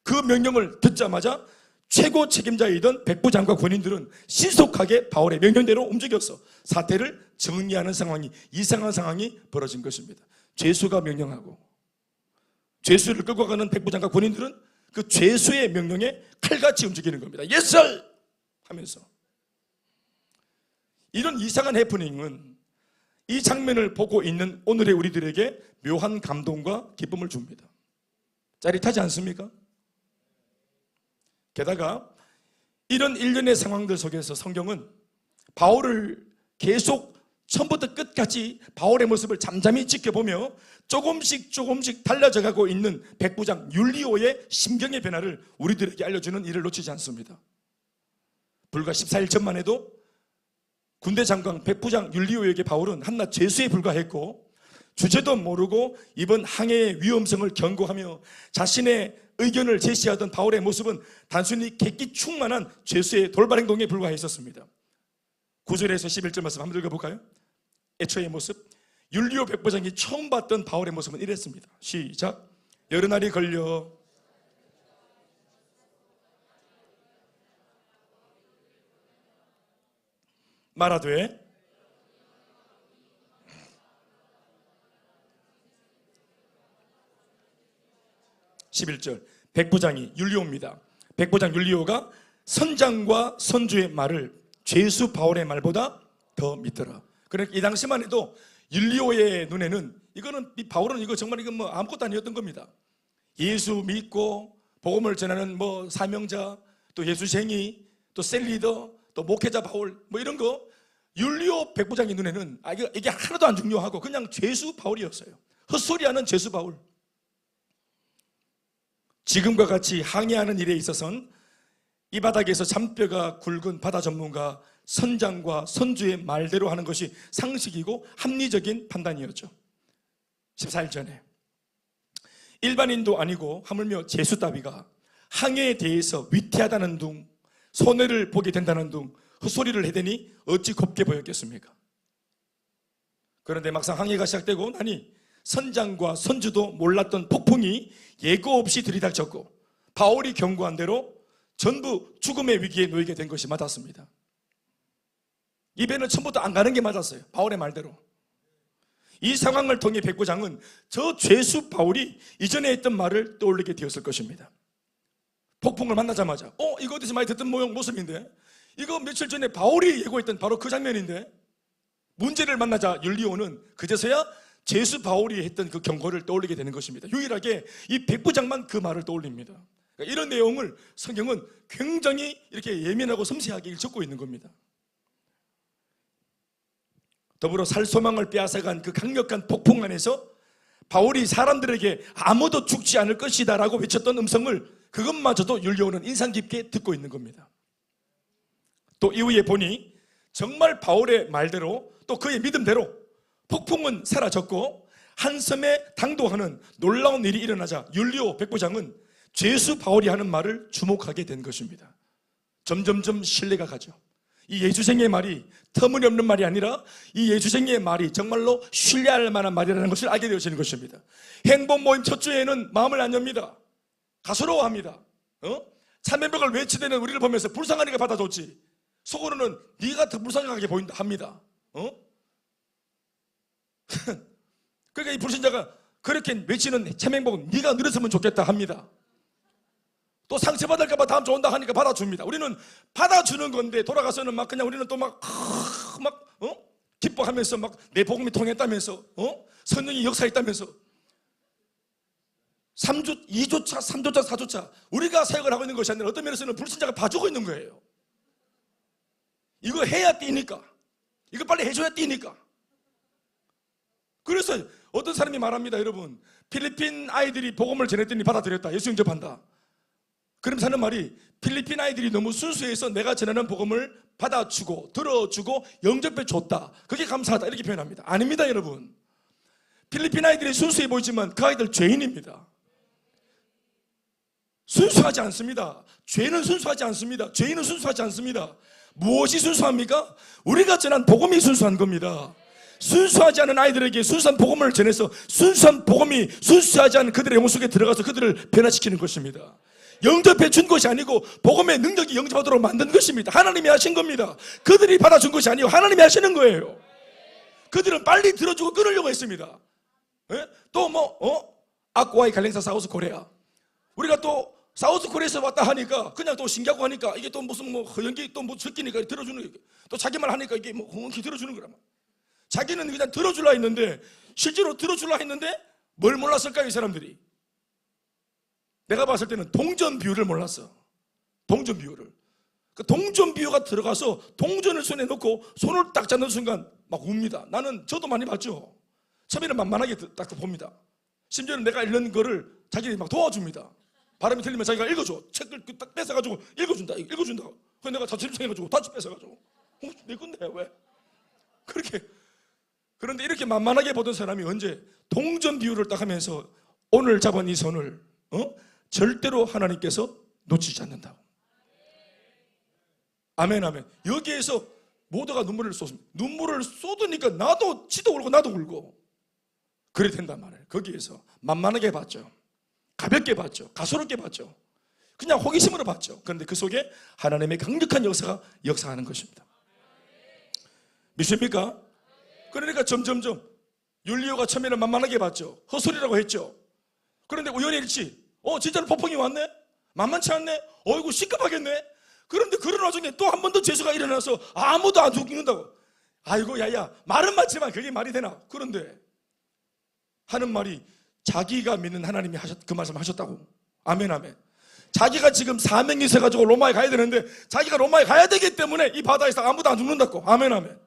그 명령을 듣자마자 최고 책임자이던 백부장과 군인들은 신속하게 바울의 명령대로 움직여서 사태를 정리하는 상황이, 이상한 상황이 벌어진 것입니다. 죄수가 명령하고 죄수를 끌고 가는 백부장과 군인들은 그 죄수의 명령에 칼같이 움직이는 겁니다. Yes, sir! 하면서. 이런 이상한 해프닝은 이 장면을 보고 있는 오늘의 우리들에게 묘한 감동과 기쁨을 줍니다. 짜릿하지 않습니까? 게다가 이런 일련의 상황들 속에서 성경은 바울을 계속 처음부터 끝까지 바울의 모습을 잠잠히 지켜보며 조금씩 달라져가고 있는 백부장 율리오의 심경의 변화를 우리들에게 알려주는 일을 놓치지 않습니다. 불과 14일 전만 해도 군대 장관 백부장 율리오에게 바울은 한낱 죄수에 불과했고, 주제도 모르고 이번 항해의 위험성을 경고하며 자신의 의견을 제시하던 바울의 모습은 단순히 객기 충만한 죄수의 돌발 행동에 불과했었습니다. 9절에서 11절 말씀 한번 읽어볼까요? 애초의 모습. 율리오 백부장이 처음 봤던 바울의 모습은 이랬습니다. 시작. 여러 날이 걸려 말하되 11절 백부장이 율리오입니다. 백부장 율리오가 선장과 선주의 말을 죄수 바울의 말보다 더 믿더라. 그러니까 이 당시만 해도 율리오의 눈에는 바울은 정말 이건 아무것도 아니었던 겁니다. 예수 믿고 복음을 전하는 사명자, 또 예수쟁이, 또 셀리더, 또 목회자 바울 이런 거, 율리오 백부장의 눈에는 이게 하나도 안 중요하고 그냥 죄수 바울이었어요. 헛소리하는 죄수 바울. 지금과 같이 항해하는 일에 있어서는 이 바닥에서 잔뼈가 굵은 바다 전문가 선장과 선주의 말대로 하는 것이 상식이고 합리적인 판단이었죠. 14일 전에 일반인도 아니고 하물며 죄수 따위가 항해에 대해서 위태하다는 둥, 손해를 보게 된다는 둥 헛소리를 해대니 어찌 곱게 보였겠습니까? 그런데 막상 항해가 시작되고 나니 선장과 선주도 몰랐던 폭풍이 예고 없이 들이닥쳤고 바울이 경고한 대로 전부 죽음의 위기에 놓이게 된 것이 맞았습니다. 이 배는 처음부터 안 가는 게 맞았어요. 바울의 말대로. 이 상황을 통해 백부장은 저 죄수 바울이 이전에 했던 말을 떠올리게 되었을 것입니다. 폭풍을 만나자마자 이거 어디서 많이 듣던 모습인데, 이거 며칠 전에 바울이 예고했던 바로 그 장면인데, 문제를 만나자 율리오는 그제서야 죄수 바울이 했던 그 경고를 떠올리게 되는 것입니다. 유일하게 이 백부장만 그 말을 떠올립니다. 그러니까 이런 내용을 성경은 굉장히 이렇게 예민하고 섬세하게 적고 있는 겁니다. 더불어 살 소망을 빼앗아간 그 강력한 폭풍 안에서 바울이 사람들에게 아무도 죽지 않을 것이다 라고 외쳤던 음성을, 그것마저도 율리오는 인상 깊게 듣고 있는 겁니다. 또 이후에 보니 정말 바울의 말대로 또 그의 믿음대로 폭풍은 사라졌고 한 섬에 당도하는 놀라운 일이 일어나자 율리오 백부장은 죄수 바울이 하는 말을 주목하게 된 것입니다. 점점점 신뢰가 가죠. 이 예수쟁이의 말이 터무니없는 말이 아니라 이 예수쟁이의 말이 정말로 신뢰할 만한 말이라는 것을 알게 되어지는 것입니다. 행복 모임 첫 주에는 마음을 안 엽니다. 가소로워합니다. 참회벽을 외치대는 우리를 보면서 불쌍하니까 받아줬지, 속으로는 네가 더 불쌍하게 보인다 합니다. 그러니까 이 불신자가 그렇게 외치는 참행복은 네가 늘었으면 좋겠다 합니다. 또 상처받을까 봐 다음 주 온다 하니까 받아줍니다. 우리는 받아주는 건데 돌아가서는 막 그냥 우리는 또 막 기뻐하면서 막 내 복음이 통했다면서 성령이 역사했다면서 3주, 2조차, 3조차, 4조차 우리가 사역을 하고 있는 것이 아니라 어떤 면에서는 불신자가 봐주고 있는 거예요. 이거 해야 뛰니까, 이거 빨리 해줘야 뛰니까. 그래서 어떤 사람이 말합니다. 여러분, 필리핀 아이들이 복음을 전했더니 받아들였다, 예수 영접한다. 그러면서 하는 말이, 필리핀 아이들이 너무 순수해서 내가 전하는 복음을 받아주고 들어주고 영접해 줬다, 그게 감사하다, 이렇게 표현합니다. 아닙니다 여러분. 필리핀 아이들이 순수해 보이지만 그 아이들 죄인입니다. 순수하지 않습니다. 죄는 순수하지 않습니다. 죄인은 순수하지 않습니다. 무엇이 순수합니까? 우리가 전한 복음이 순수한 겁니다. 순수하지 않은 아이들에게 순수한 복음을 전해서 순수한 복음이 순수하지 않은 그들의 영혼 속에 들어가서 그들을 변화시키는 것입니다. 영접해 준 것이 아니고 복음의 능력이 영접하도록 만든 것입니다. 하나님이 하신 겁니다. 그들이 받아준 것이 아니고 하나님이 하시는 거예요. 그들은 빨리 들어주고 끊으려고 했습니다. 또 아쿠아이 갈랭사 사우스 코리아, 우리가 또 사우스 코리아에서 왔다 하니까 그냥 또 신기하고 하니까 이게 또 무슨 허연기 또 섞이니까 들어주는 거예요. 또 자기 말 하니까 이게 허연기 들어주는 거란 말이야. 자기는 그냥 들어줄라 했는데, 실제로 들어줄라 했는데 뭘 몰랐을까요 이 사람들이? 내가 봤을 때는 동전 비유를 몰랐어. 동전 비유를. 그 동전 비유가 들어가서 동전을 손에 넣고 손을 딱 잡는 순간 막 웁니다. 저도 많이 봤죠. 처음에는 만만하게 딱 봅니다. 심지어는 내가 읽는 거를 자기들이 막 도와줍니다. 발음이 틀리면 자기가 읽어줘. 책을 딱 뺏어가지고 읽어준다. 그래서 내가 자취를 생겨가지고 다시 뺏어가지고 내 건데 왜? 그렇게. 그런데 이렇게 만만하게 보던 사람이 언제 동전 비유를 딱 하면서 오늘 잡은 이 손을 절대로 하나님께서 놓치지 않는다고. 아멘 아멘. 여기에서 모두가 눈물을 쏟습니다. 눈물을 쏟으니까 지도 울고 나도 울고 그래 된단 말이에요. 거기에서 만만하게 봤죠. 가볍게 봤죠. 가소롭게 봤죠. 그냥 호기심으로 봤죠. 그런데 그 속에 하나님의 강력한 역사가 역사하는 것입니다. 믿습니까? 그러니까 점점점 율리오가 처음에는 만만하게 봤죠. 헛소리라고 했죠. 그런데 우연히 일치, 진짜로 폭풍이 왔네? 만만치 않네? 이거 시급하겠네? 그런데 그런 와중에 또 한 번 더 재수가 일어나서 아무도 안 죽는다고. 아이고 야야, 말은 맞지만 그게 말이 되나? 그런데 하는 말이 자기가 믿는 하나님이 그 말씀 하셨다고. 아멘 아멘. 자기가 지금 사명이 있어가지고 로마에 가야 되는데 자기가 로마에 가야 되기 때문에 이 바다에서 아무도 안 죽는다고. 아멘 아멘.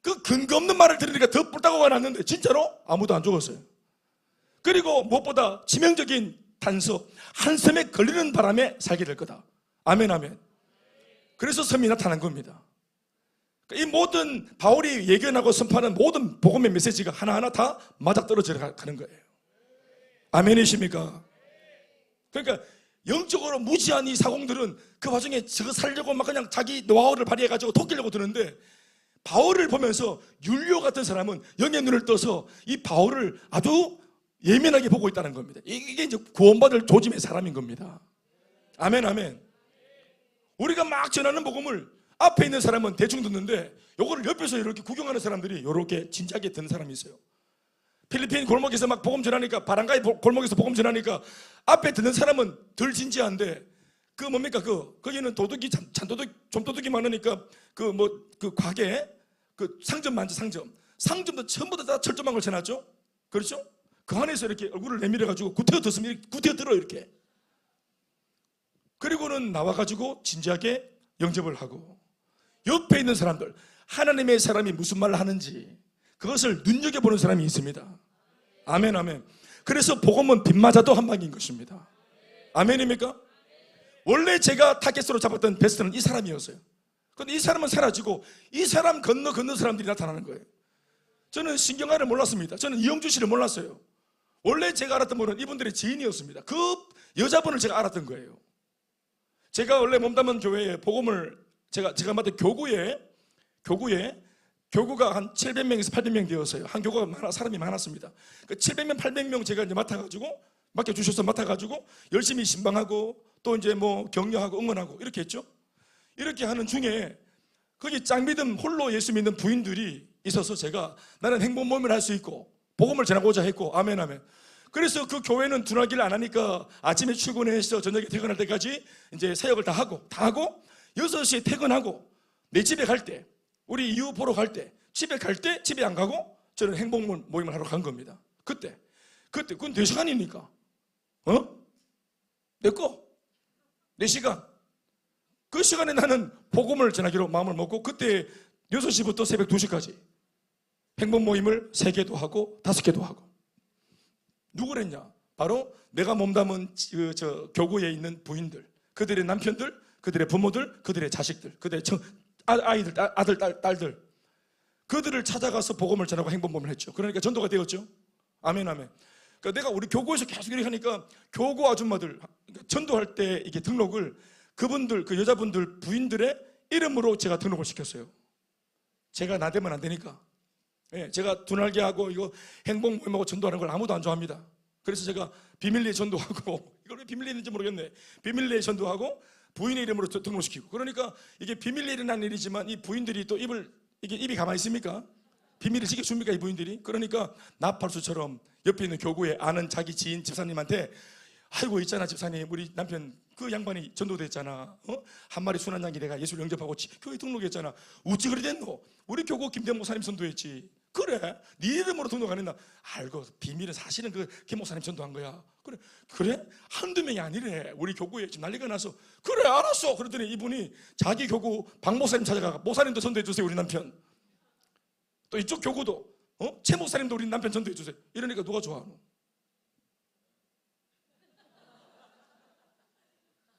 그 근거 없는 말을 들으니까 더 뿔따구가 났는데 진짜로 아무도 안 죽었어요. 그리고 무엇보다 치명적인 단서, 한 섬에 걸리는 바람에 살게 될 거다. 아멘 아멘. 그래서 섬이 나타난 겁니다. 이 모든 바울이 예견하고 선포하는 모든 복음의 메시지가 하나하나 다 맞아떨어져 가는 거예요. 아멘이십니까? 그러니까 영적으로 무지한 이 사공들은 그 와중에 저거 살려고 막 그냥 자기 노하우를 발휘해가지고 토끼려고 드는데 바울을 보면서 율리오 같은 사람은 영의 눈을 떠서 이 바울을 아주 예민하게 보고 있다는 겁니다. 이게 이제 구원받을 조짐의 사람인 겁니다. 아멘, 아멘. 우리가 막 전하는 복음을 앞에 있는 사람은 대충 듣는데 요거를 옆에서 이렇게 구경하는 사람들이 이렇게 진지하게 듣는 사람이 있어요. 필리핀 골목에서 막 복음 전하니까, 바랑가이 골목에서 복음 전하니까 앞에 듣는 사람은 덜 진지한데 그 뭡니까? 거기는 도둑이 좀도둑이 많으니까 그 가게 상점 많죠, 상점도 전부 다 철조망 걸쳐놨죠. 그렇죠? 그 안에서 이렇게 얼굴을 내밀어 가지고 구태여 듣으면 구태여 들어 이렇게. 그리고는 나와가지고 진지하게 영접을 하고, 옆에 있는 사람들, 하나님의 사람이 무슨 말을 하는지 그것을 눈여겨보는 사람이 있습니다. 아멘, 아멘. 그래서 복음은 빗 맞아도 한 방인 것입니다. 아멘입니까? 원래 제가 타겟으로 잡았던 베스트는 이 사람이었어요. 그런데 이 사람은 사라지고 이 사람 건너 사람들이 나타나는 거예요. 저는 신경아를 몰랐습니다. 저는 이영주 씨를 몰랐어요. 원래 제가 알았던 분은 이분들의 지인이었습니다. 그 여자분을 제가 알았던 거예요. 제가 원래 몸담은 교회에 복음을 제가 맡은 교구가 한 700명에서 800명 되었어요. 한 교구가 사람이 많았습니다. 그 700명, 800명 제가 이제 맡아가지고 열심히 신방하고 또 이제 뭐 격려하고 응원하고 이렇게 했죠. 이렇게 하는 중에 거기 짱믿음 홀로 예수 믿는 부인들이 있어서 제가 나는 행복 모임을 할 수 있고 복음을 전하고자 했고, 아멘, 아멘. 그래서 그 교회는 둔하기를 안 하니까 아침에 출근해서 저녁에 퇴근할 때까지 이제 사역을 다 하고 6시에 퇴근하고 내 집에 갈 때, 우리 이웃 보러 갈 때, 집에 갈 때 집에 안 가고 저는 행복 모임을 하러 간 겁니다. 그때 그건 내 시간이니까, 내 시간. 그 시간에 나는 복음을 전하기로 마음을 먹고 그때 6시부터 새벽 2시까지 행복 모임을 3개도 하고 5개도 하고. 누구랬냐? 바로 내가 몸담은 교구에 있는 부인들, 그들의 남편들, 그들의 부모들, 그들의 자식들, 그들의 아이들, 아들, 딸들, 그들을 찾아가서 복음을 전하고 행복 모임을 했죠. 그러니까 전도가 되었죠. 아멘, 아멘. 그러니까 내가 우리 교구에서 계속 이렇게 하니까 교구 아줌마들 전도할 때 이게 등록을 그분들, 그 여자분들 부인들의 이름으로 제가 등록을 시켰어요. 제가 나대면 안 되니까. 예, 제가 둔할게 하고 이거 행복 모임하고 전도하는 걸 아무도 안 좋아합니다. 그래서 제가 비밀리에 전도하고, 이걸 왜 비밀리에 있는지 모르겠네. 비밀리에 전도하고 부인의 이름으로 등록시키고. 그러니까 이게 비밀리에 일어난 일이지만 이 부인들이 또 입이 가만히 있습니까? 비밀을 지켜줍니까, 이 부인들이? 그러니까 나팔수처럼 옆에 있는 교구에 아는 자기 지인 집사님한테, 아이고 있잖아 집사님, 우리 남편 그 양반이 전도됐잖아. 한 마리 순한 양이 내가 예수를 영접하고 교회 등록했잖아. 어찌 그리 됐노? 우리 교구 김대 목사님 전도했지. 그래? 네 이름으로 등록 안 했나? 알고, 비밀은 사실은 그 김 목사님 전도한 거야. 그래? 한두 명이 아니래. 우리 교구에 지금 난리가 나서. 그래, 알았어. 그러더니 이분이 자기 교구 박 목사님 찾아가, 목사님도 전도해 주세요, 우리 남편. 또 이쪽 교구도 최 목사님도 우리 남편 전도해 주세요. 이러니까 누가 좋아하노?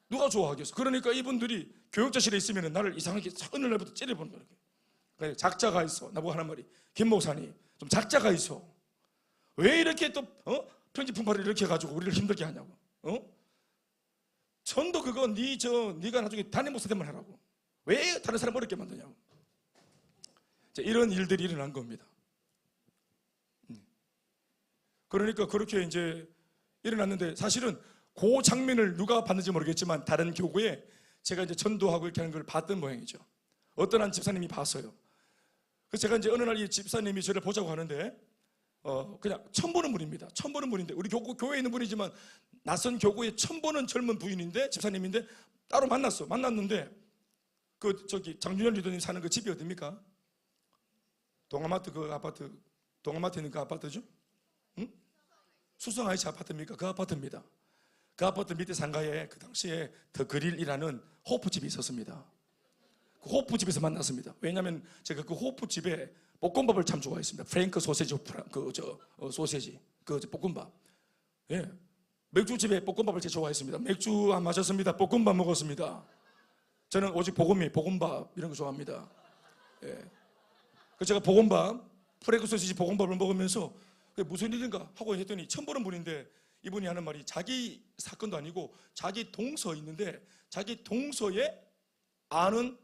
누가 좋아하겠어? 그러니까 이분들이 교육자실에 있으면 나를 이상하게 어느 날부터 째려보는 거예요. 그러니까 작자가 있어. 나보고 하는 말이, 김 목사님 좀 작자가 있어. 왜 이렇게 또 편지 분파를 이렇게 해가지고 우리를 힘들게 하냐고. 전도 그거 네가 나중에 담임 목사 되면 하라고. 왜 다른 사람 어렵게 만드냐고. 이런 일들이 일어난 겁니다. 그러니까 그렇게 이제 일어났는데, 사실은 그 장면을 누가 봤는지 모르겠지만 다른 교구에 제가 이제 전도하고 이렇게 하는 걸 봤던 모양이죠. 어떤 한 집사님이 봤어요. 그래서 제가 이제 어느 날 이 집사님이 저를 보자고 하는데, 그냥 처음 보는 분입니다. 처음 보는 분인데, 우리 교회에 있는 분이지만 낯선 교구에 처음 보는 젊은 부인인데, 집사님인데 따로 만났는데 장준현 리더님 사는 그 집이 어딥니까? 동아마트 그 아파트, 동아마트 있는 그 아파트죠? 응? 수성 아이치 아파트입니까? 그 아파트입니다. 그 아파트 밑에 상가에 그 당시에 더 그릴이라는 호프집이 있었습니다. 그 호프집에서 만났습니다. 왜냐하면 제가 그 호프집에 볶음밥을 참 좋아했습니다. 프랭크 소세지, 소세지, 볶음밥. 예, 맥주집에 볶음밥을 제일 좋아했습니다. 맥주 안 마셨습니다. 볶음밥 먹었습니다. 저는 오직 볶음밥 이런 거 좋아합니다. 예. 그래서 제가 프랭크 소세지 볶음밥을 먹으면서 그게 무슨 일인가 하고 했더니 처음 보는 분인데, 이분이 하는 말이 자기 사건도 아니고 자기 동서 있는데 자기 동서에 아는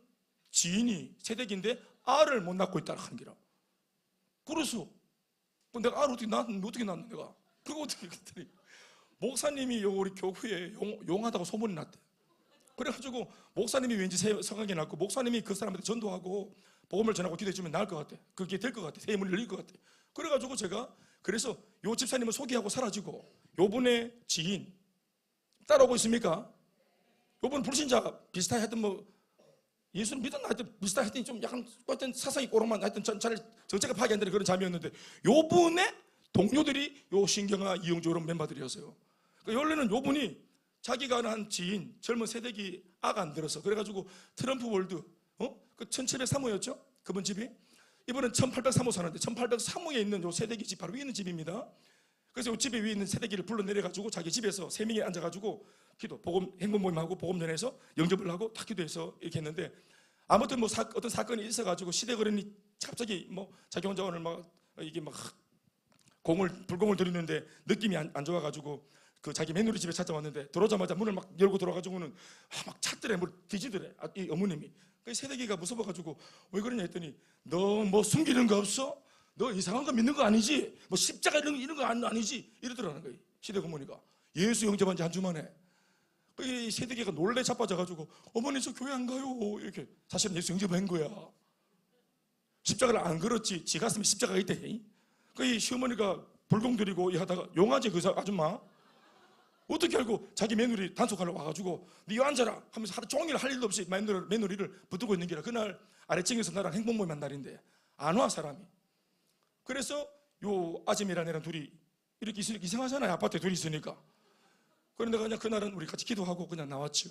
지인이 세댁인데 알을 못 낳고 있다는 하는 기라. 그래서 내가 알을 어떻게 낳는 내가. 그거 어떻게 그랬더니 목사님이 우리 교회에 용하다고 소문이 났대. 그래가지고 목사님이 왠지 성하게 났고 목사님이 그 사람한테 전도하고 복음을 전하고 기도해주면 나을 것 같아. 그게 될 것 같아. 새 문이 열릴 것 같아. 그래가지고 제가 그래서 요 집사님을 소개하고 사라지고 요분의 지인 따라오고 있습니까? 요분 불신자 비슷하게 하여튼 뭐 예수를 믿었나 하여튼 비슷하게 하여튼 좀 약간 어떤 사상이 꼬로만 하여튼 잘 정체가 파악이 안 되는 그런 자매였는데 요분의 동료들이 요 신경아 이영주 이런 멤버들이었어요. 원래는 요분이 자기가 아는 지인 젊은 세대기 아가 안 들어서 그래가지고 트럼프 월드 그 1703호였죠? 그분 집이 이번은 1803호 사는데 1803호에 있는 요 세대기 집 바로 위에 있는 집입니다. 그래서 요 집에 위에 있는 세대기를 불러내려가지고 자기 집에서 3명이 앉아가지고 기도 복음 행복 모임하고 복음 전해서 영접을 하고 다 기도해서 이렇게 했는데 아무튼 뭐 어떤 사건이 있어가지고 시댁 어른이 갑자기 뭐 자기 혼자 오늘 막 이게 막 불공을 들이는데 느낌이 안 좋아가지고 그 자기 며느리 집에 찾아왔는데 들어오자마자 문을 막 열고 들어가지고는 막 찾더래 뭘 뒤지더래 이 어머님이. 그 세대기가 무서워가지고 왜 그러냐 했더니 너 뭐 숨기는 거 없어? 너 이상한 거 믿는 거 아니지? 뭐 십자가 이런 거 아니지? 이러더라는 거예요. 시댁 어머니가 예수 영접한 지 한 주 만에. 이 세대기가 놀래 자빠져가지고 어머니 저 교회 안 가요 이렇게. 사실은 예수 영접한 거야. 십자가를 안 걸었지 지 가슴에 십자가가 있대. 이 시어머니가 불공 들이고 하다가 용하지 그 아줌마. 어떻게 알고 자기 며느리 단속하러 와가지고 네 앉아라 하면서 하루 종일 할 일도 없이 며느리를 붙들고 있는 게라. 그날 아래층에서 나랑 행복모임 한 날인데 안 와 사람이. 그래서 요 아줌이라는 애랑 둘이 이렇게 있으니까 이상하잖아요. 아파트에 둘이 있으니까. 그런데 그냥 그날은 우리 같이 기도하고 그냥 나왔죠.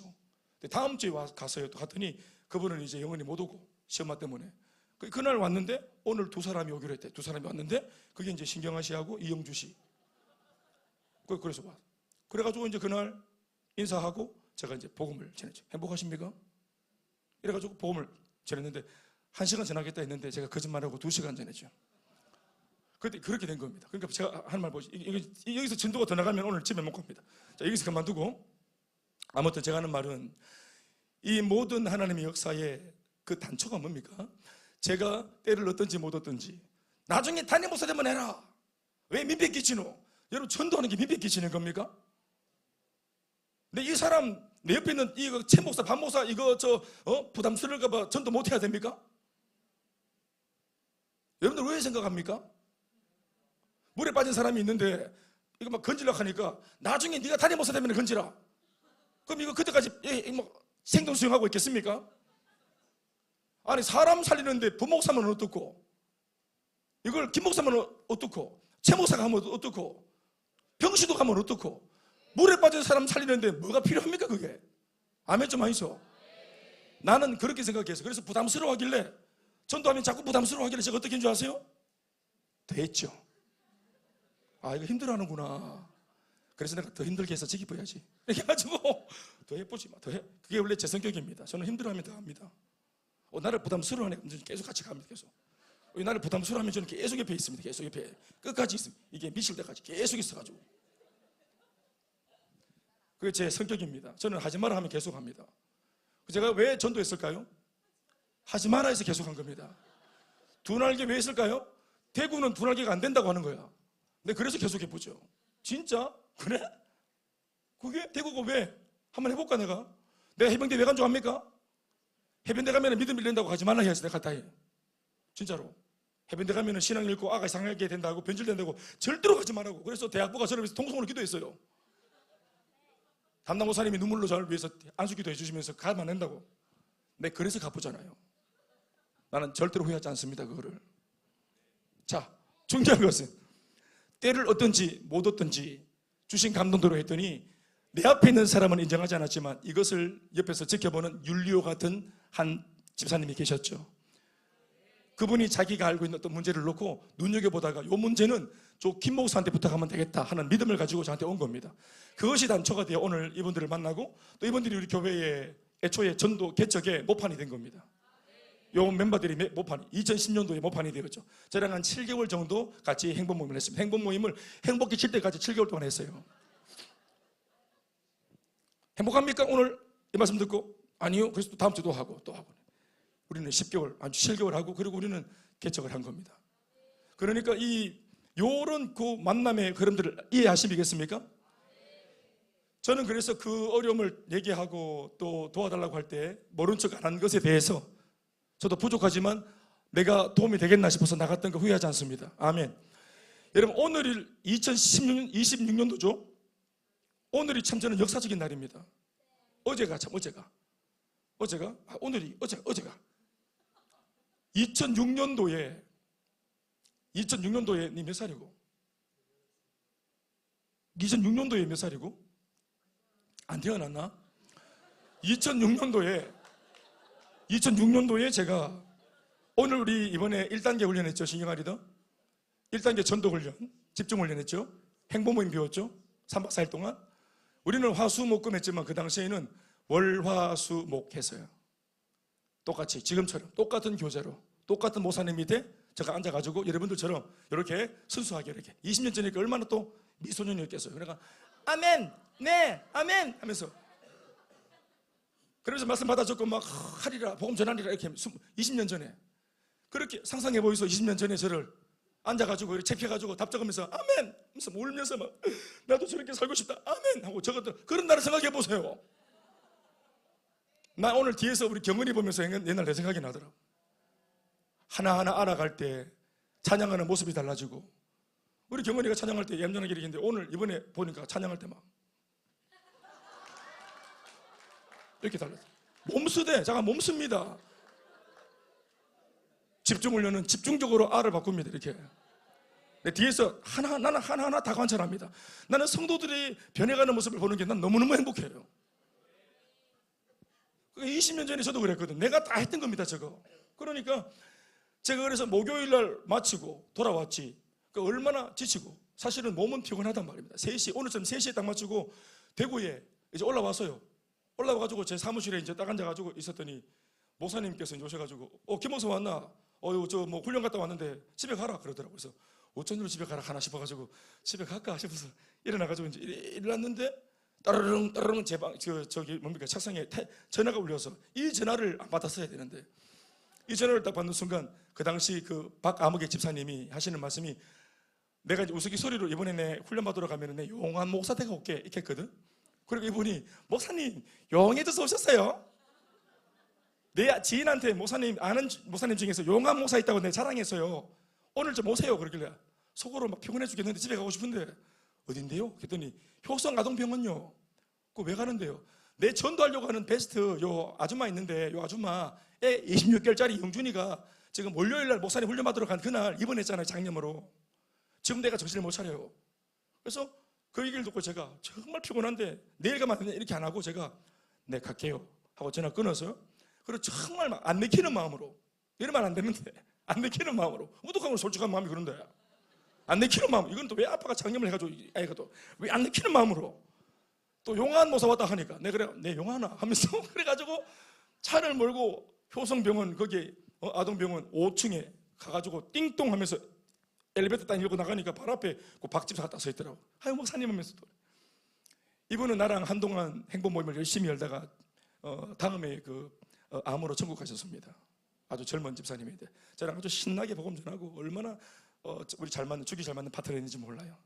다음 주에 가서요. 또 갔더니 그분은 이제 영원히 못 오고 시엄마 때문에. 그날 왔는데 오늘 두 사람이 오기로 했대. 두 사람이 왔는데 그게 이제 신경아 씨하고 이영주 씨. 그래서 와. 그래가지고 이제 그날 인사하고 제가 이제 복음을 전했죠. 행복하십니까? 이래가지고 복음을 전했는데 1시간 전하겠다 했는데 제가 거짓말하고 2시간 전했죠. 그때 그렇게 된 겁니다. 그러니까 제가 하는 말 보시. 여기서 전도가 더 나가면 오늘 집에 못 갑니다. 자, 여기서 그만두고 아무튼 제가 하는 말은 이 모든 하나님의 역사의 그 단초가 뭡니까? 제가 때를 얻든지 못 얻든지 나중에 단임 목사 되면 해라. 왜 민폐 끼치노? 여러분 전도하는 게 민폐 끼치는 겁니까? 근데 이 사람 내 옆에 있는 이거 최 목사, 반 목사 이거 부담스러울까 봐 전도 못 해야 됩니까? 여러분들 왜 생각합니까? 물에 빠진 사람이 있는데 이거 막 건지려고 하니까 나중에 네가 단임 목사 되면 건지라. 그럼 이거 그때까지 생존 수행하고 있겠습니까? 아니 사람 살리는데 부목사면 어떻고 이걸 김목사면 어떻고 최 목사가 하면 어떻고 병시도 가면 어떻고 물에 빠진 사람 살리는데 뭐가 필요합니까 그게? 아멘 좀 하이소. 나는 그렇게 생각해서 그래서 부담스러워하길래 전도하면 자꾸 부담스러워하길래 제가 어떻게 한 줄 아세요? 됐죠. 아 이거 힘들어하는구나. 그래서 내가 더 힘들게 해서 지기뻐야지 이렇게 해가지고 더 해보지 마. 더 해. 그게 원래 제 성격입니다. 저는 힘들어하면 더 합니다. 나를 부담스러워하니까 계속 같이 갑니다. 계속. 나를 부담스러워하면 저는 계속 옆에 있습니다. 계속 옆에 끝까지 있습니다. 이게 미칠 때까지 계속 있어가지고 그게 제 성격입니다. 저는 하지 마라 하면 계속 합니다. 제가 왜 전도했을까요? 하지 마라 해서 계속 한 겁니다. 두 날개 왜 했을까요? 대구는 두 날개가 안 된다고 하는 거야. 근데 그래서 계속 해보죠. 진짜? 그래? 그게 대구가 왜? 한번 해볼까 내가? 내가 해병대 왜 간주합니까? 해병대 가면 믿음 잃는다고 하지 말라 해야지 내가 갔다 해. 진짜로. 해병대 가면 신앙 잃고 아가 이상하게 된다고 변질된다고 절대로 가지 말라고. 그래서 대학부가 저를 위해서 통성으로 기도했어요. 담당 목사님이 눈물로 저를 위해서 안수기도 해주시면서 가만 낸다고. 내 그래서 갚았잖아요. 나는 절대로 후회하지 않습니다. 그거를. 자, 중요한 것은 때를 얻든지 못 얻든지 주신 감동대로 했더니 내 앞에 있는 사람은 인정하지 않았지만 이것을 옆에서 지켜보는 율리오 같은 한 집사님이 계셨죠. 그분이 자기가 알고 있는 어떤 문제를 놓고 눈여겨보다가 이 문제는 저 김 목사한테 부탁하면 되겠다 하는 믿음을 가지고 저한테 온 겁니다. 그것이 단초가 되어 오늘 이분들을 만나고 또 이분들이 우리 교회의 애초에 전도 개척의 모판이 된 겁니다. 요 멤버들이 모판이 2010년도에 모판이 되었죠. 저랑 한 7개월 정도 같이 행복 모임을 했습니다. 행복 모임을 행복해질 때까지 7개월 동안 했어요. 행복합니까? 오늘 이 말씀 듣고 아니요. 그래서 또 다음 주도 하고 또 하고 우리는 10개월, 아주 7개월 하고 그리고 우리는 개척을 한 겁니다. 그러니까 요런 그 만남의 흐름들을 이해하시겠습니까? 저는 그래서 그 어려움을 얘기하고 또 도와달라고 할 때 모른 척 안 한 것에 대해서 저도 부족하지만 내가 도움이 되겠나 싶어서 나갔던 거 후회하지 않습니다. 아멘. 여러분, 오늘이 2026년도죠. 오늘이 참 저는 역사적인 날입니다. 어제가 어제가 2006년도에 니 몇 살이고? 2006년도에 몇 살이고? 안 태어났나? 2006년도에 제가 오늘 우리 이번에 1단계 훈련했죠. 신경아리더 1단계 전도훈련, 집중훈련 했죠. 행보모임 배웠죠. 3박 4일 동안 우리는 화수목금 했지만 그 당시에는 월화수목 했어요. 똑같이 지금처럼 똑같은 교재로 똑같은 모사님 밑에 제가 앉아가지고 여러분들처럼 이렇게 순수하게 이렇게 20년 전이니까 얼마나 또 미소년이었겠어요. 그러니까 아멘, 네, 아멘 하면서 그러면서 말씀 받아줬고 막 하리라 복음 전하리라 이렇게 20년 전에 그렇게 상상해 보이소. 20년 전에 저를 앉아가지고 이렇게 체피해가지고 답 적으면서 아멘 하면서 울면서 막 나도 저렇게 살고 싶다 아멘 하고 저것들 그런 날을 생각해 보세요. 나 오늘 뒤에서 우리 경은이 보면서 옛날 내 생각이 나더라. 하나하나 알아갈 때 찬양하는 모습이 달라지고 우리 경은이가 찬양할 때 얌전하게 이렇게 했는데 오늘 이번에 보니까 찬양할 때 막 이렇게 달라져. 몸쓰대 잠깐 몸씁니다. 집중훈련은 집중적으로 알을 바꿉니다. 이렇게 뒤에서 나는 하나하나 다 관찰합니다. 나는 성도들이 변해가는 모습을 보는 게 난 너무너무 행복해요. 20년 전에 저도 그랬거든. 내가 다 했던 겁니다. 저거. 그러니까 제가 그래서 목요일 날 마치고 돌아왔지. 얼마나 지치고 사실은 몸은 피곤하단 말입니다. 3시 오늘처럼 3시에 딱 마치고 대구에 이제 올라왔어요. 올라와가지고 제 사무실에 이제 딱 앉아가지고 있었더니 목사님께서 이제 오셔가지고 김 목사 왔나? 저 뭐 훈련 갔다 왔는데 집에 가라 그러더라고요. 그래서 어쩐 일로 집에 가라 하나 싶어가지고 집에 갈까 싶어서 일어나가지고 이제 일어났는데 따르릉 제 방 저기 뭡니까 책상에 전화가 울려서 이 전화를 안 받았어야 되는데 이 전화를 딱 받는 순간 그 당시 그 박아무개 집사님이 하시는 말씀이 내가 이제 우스갯소리로 이번에 내 훈련 받으러 가면 내 용한 목사대가 올게 이렇게 했거든. 그리고 이분이 목사님 용에서 오셨어요? 내 지인한테 목사님 아는 목사님 중에서 용한 목사 있다고 내가 자랑했어요. 오늘 좀 오세요. 그러길래 속으로 막 피곤해 죽겠는데 집에 가고 싶은데 어딘데요? 그랬더니 효성아동병원요. 그거 왜 가는데요? 내 전도하려고 하는 베스트 요 아줌마 있는데 요 아줌마 애 26개월짜리 영준이가 지금 월요일날 목사님 훈련 받으러 간 그날 입원했잖아요. 장염으로. 지금 내가 정신을 못 차려요. 그래서 그 얘기를 듣고 제가 정말 피곤한데 내일 가면 이렇게 안 하고 제가 네 갈게요 하고 전화 끊어서 그리고 정말 막 안 내키는 마음으로 이러면 안 되는데 안 내키는 마음으로 우독하고 솔직한 마음이 그런데 안 내키는 마음 이건 또 왜 아빠가 장염을 해가지고 아이가 또 왜 안 내키는 마음으로 또 용한 모사 왔다 하니까 내 그래 내 용하나 하면서 그래가지고 차를 몰고 효성병원 거기 아동병원 5층에 가가지고 띵동 하면서 엘리베이터 딱 열고 나가니까 바로 앞에 그 박집사가 딱 서 있더라고. 아유 목사님 하면서 또 이분은 나랑 한동안 행복 모임을 열심히 열다가 다음에 암으로 천국 가셨습니다. 아주 젊은 집사님인데 저랑 아주 신나게 복음 전하고 얼마나 우리 잘 맞는 죽이 잘 맞는 파트너인지 몰라요.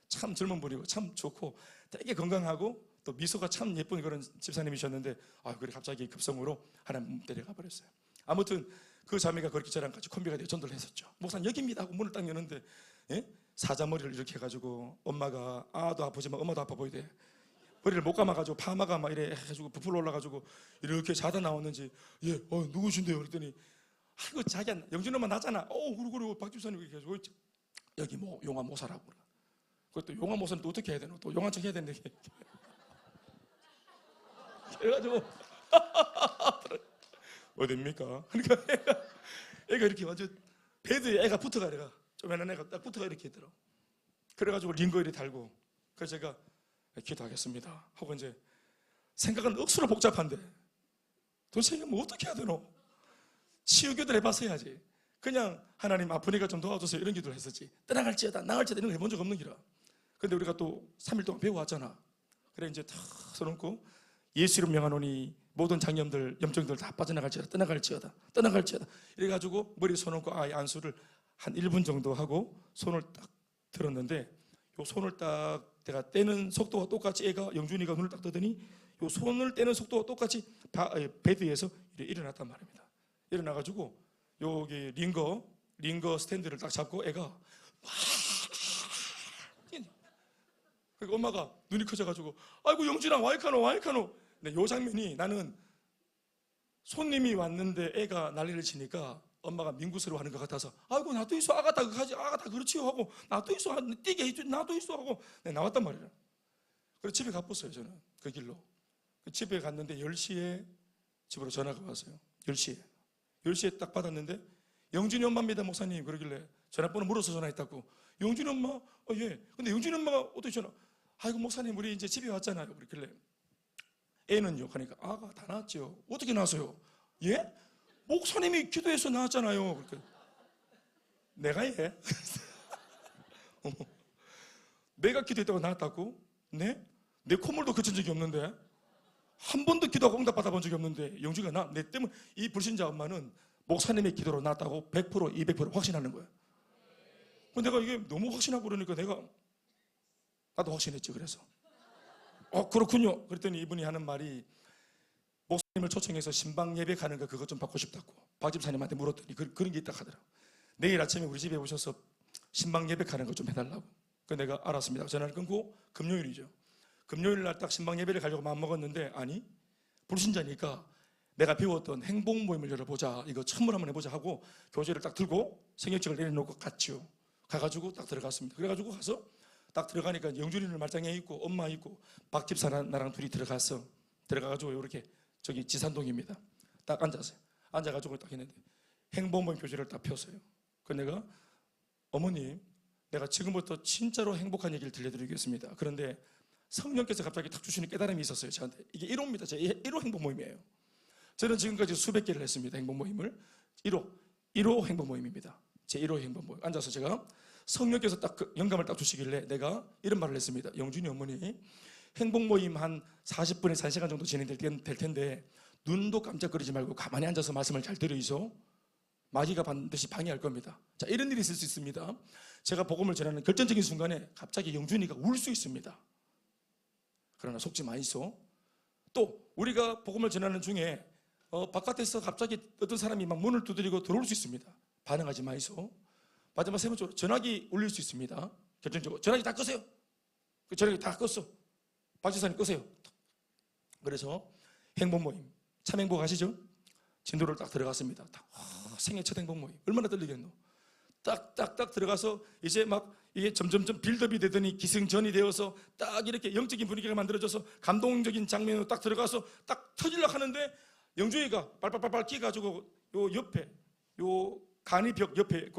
참 젊은 분이고 참 좋고 되게 건강하고 또 미소가 참 예쁜 그런 집사님이셨는데 그래 갑자기 급성으로 하나님 데려가 버렸어요. 아무튼 그 자매가 그렇게 저랑 같이 콤비가 되어 전도를 했었죠. 목사님 여기입니다 하고 문을 딱 여는데 사자머리를 이렇게 해가지고 엄마가 아도 아프지만 엄마도 아파 보이대. 머리를 못 감아가지고 파마가 막 이래 해가지고 부풀어 올라가지고 이렇게 자다 나왔는지 누구신데요? 그랬더니 아이고 자기야 영준 엄마 나잖아. 그리고 박 집사님 이렇게 해가지고 여기 뭐 용한 모사라고 그래. 그것도 용한 모사는 또 어떻게 해야 되노? 또 용한 척 해야 되는데 그래가지고 어딥니까? 그러니까 애가 이렇게 완전 베드에 애가 붙어가 애가 조그만한 애가 딱 붙어가 이렇게 있더라고. 그래가지고 링거 이렇게 달고 그래서 제가 기도하겠습니다 하고 이제 생각은 억수로 복잡한데 도대체 이거 뭐 어떻게 해야 되노? 치유기도를 해봤어야지. 그냥 하나님 아프니까 좀 도와주세요 이런 기도를 했었지 떠나갈지어다 나갈지어다 이런 거 해본 적 없는 기라. 근데 우리가 또 3일 동안 배워왔잖아. 그래 이제 탁 서놓고 예수 이름 명하노니 모든 장염들, 염증들 다 빠져나갈지어다, 떠나갈지어다. 이래가지고 머리 손놓고 아이 안수를 한 1분 정도 하고 손을 딱 들었는데, 요 손을 딱 내가 떼는 속도가 똑같이 애가, 영준이가 눈을 딱 뜨더니 요 손을 떼는 속도가 똑같이 베드에서 일어났단 말입니다. 일어나가지고 여기 링거 스탠드를 딱 잡고 애가 막, 그러니까 엄마가 눈이 커져가지고 아이고 영준아 와이카노. 근데 요 장면이, 나는 손님이 왔는데 애가 난리를 치니까 엄마가 민구스러워하는 것 같아서 아이고 나도 있어, 아가 다 그렇지요 하고, 나도 있어, 뛰게 해줘, 나도 있어 하고 나왔단 말이에요. 그래서 집에 가봤어요. 저는 그 길로 집에 갔는데 10시에 집으로 전화가 왔어요. 10시에 딱 받았는데 영준이 엄마입니다 목사님. 그러길래 전화번호 물어서 전화했다고. 영준이 엄마? 예. 근데 영준이 엄마가 어떻게 전화? 아이고 목사님 우리 이제 집에 왔잖아요. 그러길래 애는요? 하니까 아가 다 나왔죠. 어떻게 나왔어요? 예? 목사님이 기도해서 나왔잖아요. 그러니까 내가 예? 내가 기도했다고 나왔다고? 네? 내 콧물도 그친 적이 없는데, 한 번도 기도하고 응답 받아본 적이 없는데 영준이가 내 때문에, 이 불신자 엄마는 목사님의 기도로 나왔다고 100% 200% 확신하는 거야. 근데 내가 이게 너무 확신하고 그러니까 나도 확신했지. 그래서 그렇군요. 그랬더니 이분이 하는 말이, 목사님을 초청해서 신방 예배 가는 거 그것 좀 받고 싶다고 박 집사님한테 물었더니 그런 게 있다 하더라고. 내일 아침에 우리 집에 오셔서 신방 예배 가는 거 좀 해달라고. 그래서 내가 알았습니다. 전화를 끊고 금요일이죠. 금요일 날 딱 신방 예배를 가려고 마음먹었는데, 아니 불신자니까 내가 배웠던 행복 모임을 열어보자, 이거 선물 한번 해보자 하고 교재를 딱 들고 성경책을 내려놓고 갔죠. 가가지고 딱 들어갔습니다. 그래가지고 가서 딱 들어가니까 영준이는 말짱에 있고 엄마 있고 박 집사랑 나랑 둘이 들어가가지고 이렇게 저기 지산동입니다. 딱 앉아가지고 딱 했는데 행복 모임 교재를 딱 폈어요. 그래서 내가 어머님, 내가 지금부터 진짜로 행복한 얘기를 들려드리겠습니다. 그런데 성령께서 갑자기 딱 주시는 깨달음이 있었어요. 저한테. 이게 1호입니다. 제 1호 행복 모임이에요. 저는 지금까지 수백 개를 했습니다. 행복 모임을. 1호 행복 모임입니다. 제 1호 행복 모임. 앉아서 제가 성령께서 딱 그 영감을 딱 주시길래 내가 이런 말을 했습니다. 영준이 어머니, 행복 모임 한 40분에서 1시간 정도 진행될 텐데 눈도 깜짝거리지 말고 가만히 앉아서 말씀을 잘 들으이소. 마귀가 반드시 방해할 겁니다. 자, 이런 일이 있을 수 있습니다. 제가 복음을 전하는 결정적인 순간에 갑자기 영준이가 울 수 있습니다. 그러나 속지 마이소. 또 우리가 복음을 전하는 중에 바깥에서 갑자기 어떤 사람이 막 문을 두드리고 들어올 수 있습니다. 반응하지 마이소. 마지막 세 번째로 전화기 울릴 수 있습니다. 결정적으로 전화기 다 끄세요. 전화기 다 껐어. 박 지사님 끄세요. 그래서 행복 모임, 참 행복하시죠? 진도를 딱 들어갔습니다. 생애 첫 행복 모임. 얼마나 떨리겠노? 딱 들어가서 이제 막 이게 점점점 빌드업이 되더니 기승전이 되어서 딱 이렇게 영적인 분위기가 만들어져서 감동적인 장면으로 딱 들어가서 딱 터지려고 하는데 영준이가 빨빨빨빨 끼가지고 요 옆에 요 간이벽 옆에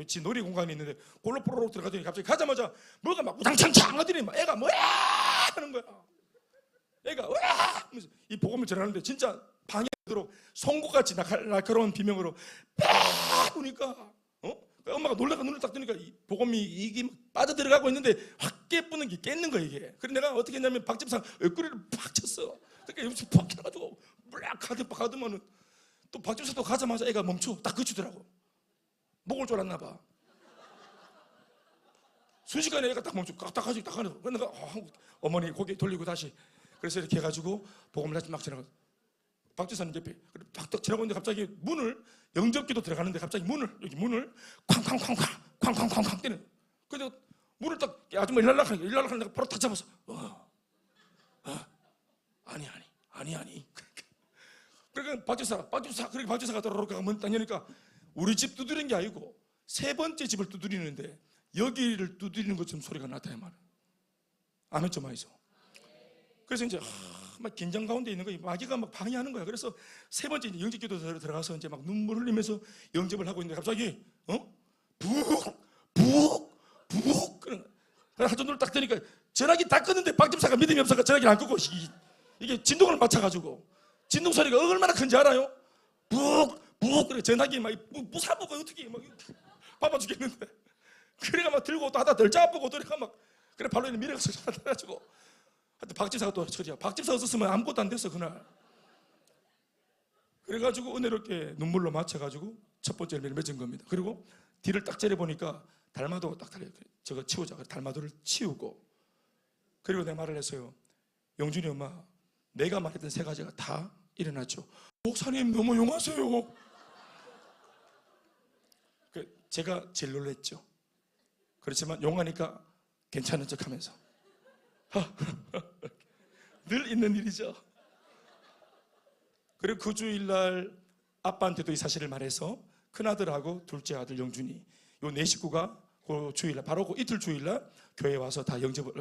지 놀이 공간이 있는데 골로 뽀로로 들어가더니 갑자기 가자마자 뭐가 막 우당창창 하더니 막 애가 뭐야 하는 거야. 애가 와 하면서 이 복음을 전하는데 진짜 방해하도록 송곳같이 날카로운 비명으로 빡 우니까 엄마가 놀라가 눈을 딱 뜨니까 이 복음이 이게 빠져들어가고 있는데 확 깨부는 게 깼는 거야 이게. 그래서 내가 어떻게 했냐면 박 집사랑 옆구리를 팍 쳤어. 그러니까 여기서 팍 쳐가지고 블락 가더만은 또 박 집사도 가자마자 애가 멈춰 딱 그치더라고. 목을 졸았나 봐. 순식간에 애가 딱 멈춰 딱 하지 딱 하는 거. 그래서 내가 어머니 고개 돌리고 다시 그래서 이렇게 해가지고 복음을 다시 막 지나가. 박 집사님 옆에 탁탁 지나고 있는데 갑자기 문을 영접기도 들어가는데 갑자기 여기 문을 쾅쾅 때는. 그래서 문을 딱 아줌마 일랄락 하는 내가 바로 탁 잡아서 아니 그러니까 박 집사가 들어오니까 문 딱 여니까 우리 집 두드리는 게 아니고 세 번째 집을 두드리는데 여기를 두드리는 것처럼 소리가 나타나요 말은. 아멘 좀 하이소. 그래서 이제 막 긴장 가운데 있는 거야. 마귀가 막 방해하는 거야. 그래서 세 번째 영접기도 들어가서 이제 막 눈물 흘리면서 영접을 하고 있는데 갑자기 북 그래 하도 눈을 딱 뜨니까 전화기 딱 끄는데 박 집사가 믿음이 없어서 전화기를 안 끄고 이게 진동을 맞춰가지고 진동 소리가 얼마나 큰지 알아요? 북 그래 전화기 막 무사보고 어떻게 막 바빠 죽겠는데 그래가 막 들고 또 하다 덜 짜보고 또래가 막 그래 발로 있는 미래가 전화해가지고 박 집사가 또 처리야. 박 집사 없었으면 아무것도 안 됐어 그날. 그래가지고 은혜롭게 눈물로 맞춰가지고 첫 번째 열매를 맺은 겁니다. 그리고 뒤를 딱 째려보니까 달마도가 딱 달려요. 저거 치우자. 달마도를 치우고, 그리고 내 말을 했어요. 영준이 엄마, 내가 말했던 세 가지가 다 일어났죠. 목사님 너무 용하세요. 제가 제일 놀랬죠. 그렇지만 용하니까 괜찮은 척하면서 늘 있는 일이죠. 그리고 그 주일날 아빠한테도 이 사실을 말해서 큰아들하고 둘째 아들 영준이, 요 네 식구가 그 주일날, 바로 그 이틀 주일날 교회에 와서 다 영접을,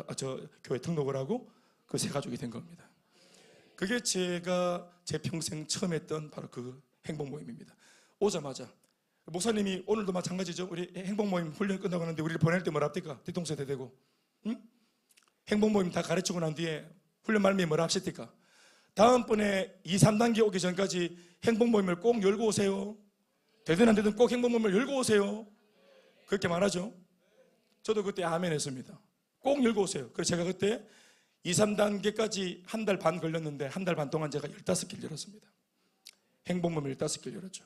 교회 등록을 하고 그 세 가족이 된 겁니다. 그게 제가 제 평생 처음 했던 바로 그 행복 모임입니다. 오자마자 목사님이, 오늘도 마찬가지죠. 우리 행복 모임 훈련 끝나고 나는데 우리를 보낼 때 뭐라 합니까? 뒤통수에 대고, 응? 행복 모임 다 가르치고 난 뒤에 훈련 말미에 뭐라 합시니까? 다음번에 2, 3단계 오기 전까지 행복 모임을 꼭 열고 오세요. 되든 안 되든 꼭 행복 모임을 열고 오세요. 그렇게 말하죠. 저도 그때 아멘 했습니다. 꼭 열고 오세요. 그래서 제가 그때 2, 3단계까지 한 달 반 걸렸는데 한 달 반 동안 제가 15길 열었습니다. 행복 모임을 15길 열었죠.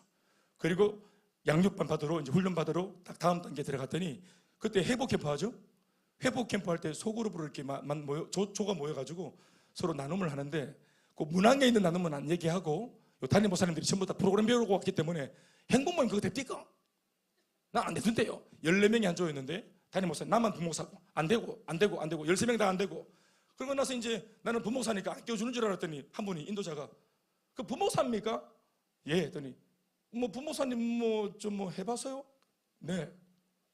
그리고 양육반 받으러, 이제 훈련 받으러 딱 다음 단계 들어갔더니 그때 회복 캠프 하죠. 회복 캠프 할 때 소그룹으로 이렇게 조가 모여가지고 서로 나눔을 하는데, 그 문항에 있는 나눔은 안 얘기하고 요 담임 목사님들이 전부 다 프로그램 배우고 왔기 때문에 행복 모임 그거 됩니까? 나 안 되던데요. 14명이 한 조였는데 담임 목사님 나만 부목사고 안 되고 13명 다 안 되고, 그러고 나서 이제 나는 부목사니까 안 껴주는 줄 알았더니 한 분이, 인도자가, 그 부목사입니까? 예 했더니, 뭐 부목사님 좀 해봤어요? 네.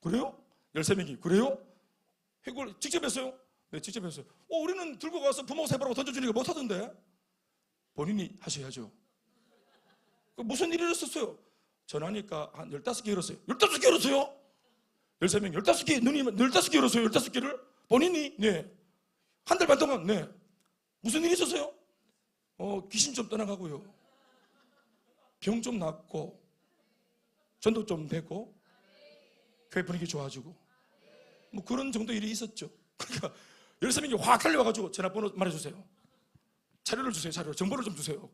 그래요? 13명이 그래요? 해골 직접 했어요? 네, 직접 했어요. 우리는 들고 가서 부목사 해보라고 던져주니까 못하던데. 본인이 하셔야죠. 무슨 일이 있었어요? 전화니까 한 15개 열었어요. 15개 열었어요? 13명 15개, 누님 15개 열었어요? 15개를? 본인이? 네. 한 달 반 동안? 네. 무슨 일이 있었어요? 귀신 좀 떠나가고요. 병 좀 낫고, 전도 좀 되고, 교회 분위기 좋아지고, 뭐 그런 정도 일이 있었죠. 그러니까 13명이 확 달려와가지고 전화번호 말해주세요. 자료를 주세요. 정보를 좀 주세요.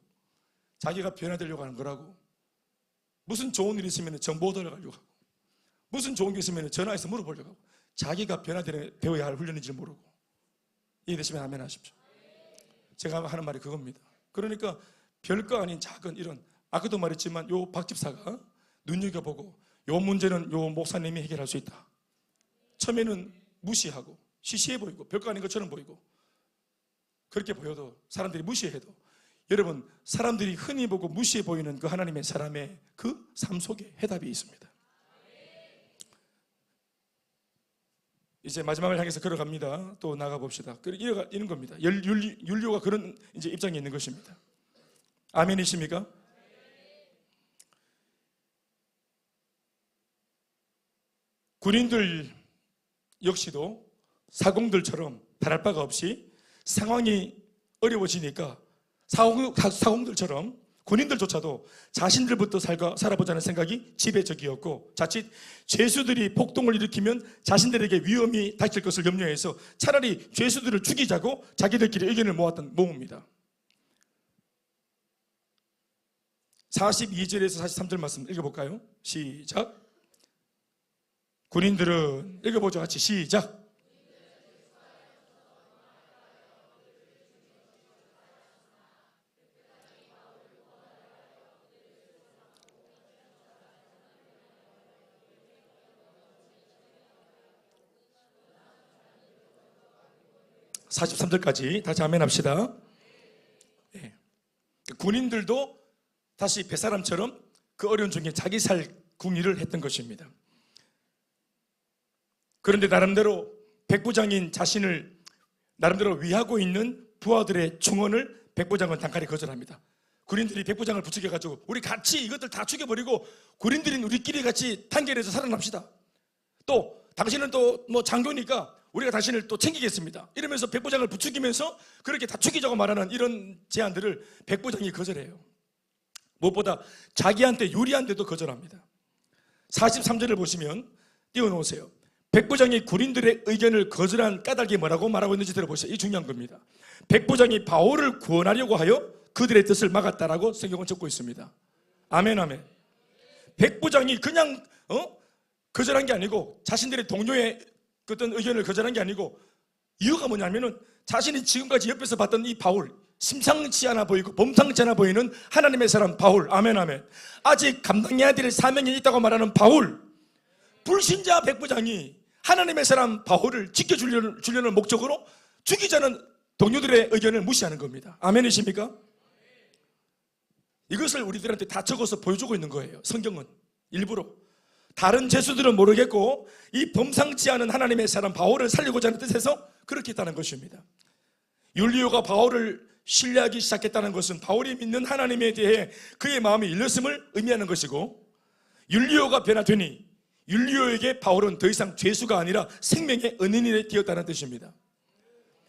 자기가 변화되려고 하는 거라고. 무슨 좋은 일이 있으면 정보 얻어가려고 하고, 무슨 좋은 게 있으면 전화해서 물어보려고 하고, 자기가 배워야 할 훈련인지 모르고. 이해되시면 아멘 하십시오. 제가 하는 말이 그겁니다. 그러니까 별거 아닌 작은 이런, 아까도 말했지만 요 박 집사가 눈여겨보고 요 문제는 요 목사님이 해결할 수 있다. 처음에는 무시하고 시시해 보이고 별거 아닌 것처럼 보이고, 그렇게 보여도 사람들이 무시해도, 여러분, 사람들이 흔히 보고 무시해 보이는 그 하나님의 사람의 그 삶 속에 해답이 있습니다. 이제 마지막을 향해서 걸어갑니다. 또 나가봅시다. 이런 겁니다. 윤리교가 그런 이제 입장에 있는 것입니다. 아멘이십니까? 군인들 역시도 사공들처럼 다를 바가 없이 상황이 어려워지니까 사공들처럼 군인들조차도 자신들부터 살아보자는 생각이 지배적이었고, 자칫 죄수들이 폭동을 일으키면 자신들에게 위험이 닥칠 것을 염려해서 차라리 죄수들을 죽이자고 자기들끼리 의견을 모았던 모음입니다. 42절에서 43절 말씀 읽어볼까요? 시작. 군인들은, 읽어보죠 같이, 시작. 43절까지 다시 아멘 합시다. 네. 군인들도 다시 뱃사람처럼 그 어려운 중에 자기 살 궁리를 했던 것입니다. 그런데 나름대로 백부장인 자신을 나름대로 위하고 있는 부하들의 충언을 백부장은 단칼에 거절합니다. 군인들이 백부장을 부추겨가지고 우리 같이 이것들 다 죽여버리고 군인들인 우리끼리 같이 단결해서 살아납시다. 또 당신은 또 뭐 장교니까 우리가 당신을 또 챙기겠습니다. 이러면서 백부장을 부추기면서 그렇게 다 죽이자고 말하는 이런 제안들을 백부장이 거절해요. 무엇보다 자기한테 유리한데도 거절합니다. 43절을 보시면 띄워놓으세요. 백부장이 군인들의 의견을 거절한 까닭이 뭐라고 말하고 있는지 들어보세요. 이 중요한 겁니다. 백부장이 바울을 구원하려고 하여 그들의 뜻을 막았다라고 성경은 적고 있습니다. 아멘, 아멘. 백부장이 그냥 거절한 게 아니고 자신들의 동료의 어떤 의견을 거절한 게 아니고 이유가 뭐냐면은 자신이 지금까지 옆에서 봤던 이 바울, 심상치 않아 보이고 범상치 않아 보이는 하나님의 사람 바울, 아멘, 아멘. 아직 감당해야 될 사명이 있다고 말하는 바울, 불신자 백부장이 하나님의 사람 바울을 지켜주려는 목적으로 죽이자는 동료들의 의견을 무시하는 겁니다. 아멘이십니까? 이것을 우리들한테 다 적어서 보여주고 있는 거예요. 성경은 일부러. 다른 제수들은 모르겠고 이 범상치 않은 하나님의 사람 바울을 살리고자 하는 뜻에서 그렇게 했다는 것입니다. 율리오가 바울을 신뢰하기 시작했다는 것은 바울이 믿는 하나님에 대해 그의 마음이 열렸음을 의미하는 것이고, 율리오가 변화되니 율리오에게 바울은 더 이상 죄수가 아니라 생명의 은인이 되었다는 뜻입니다.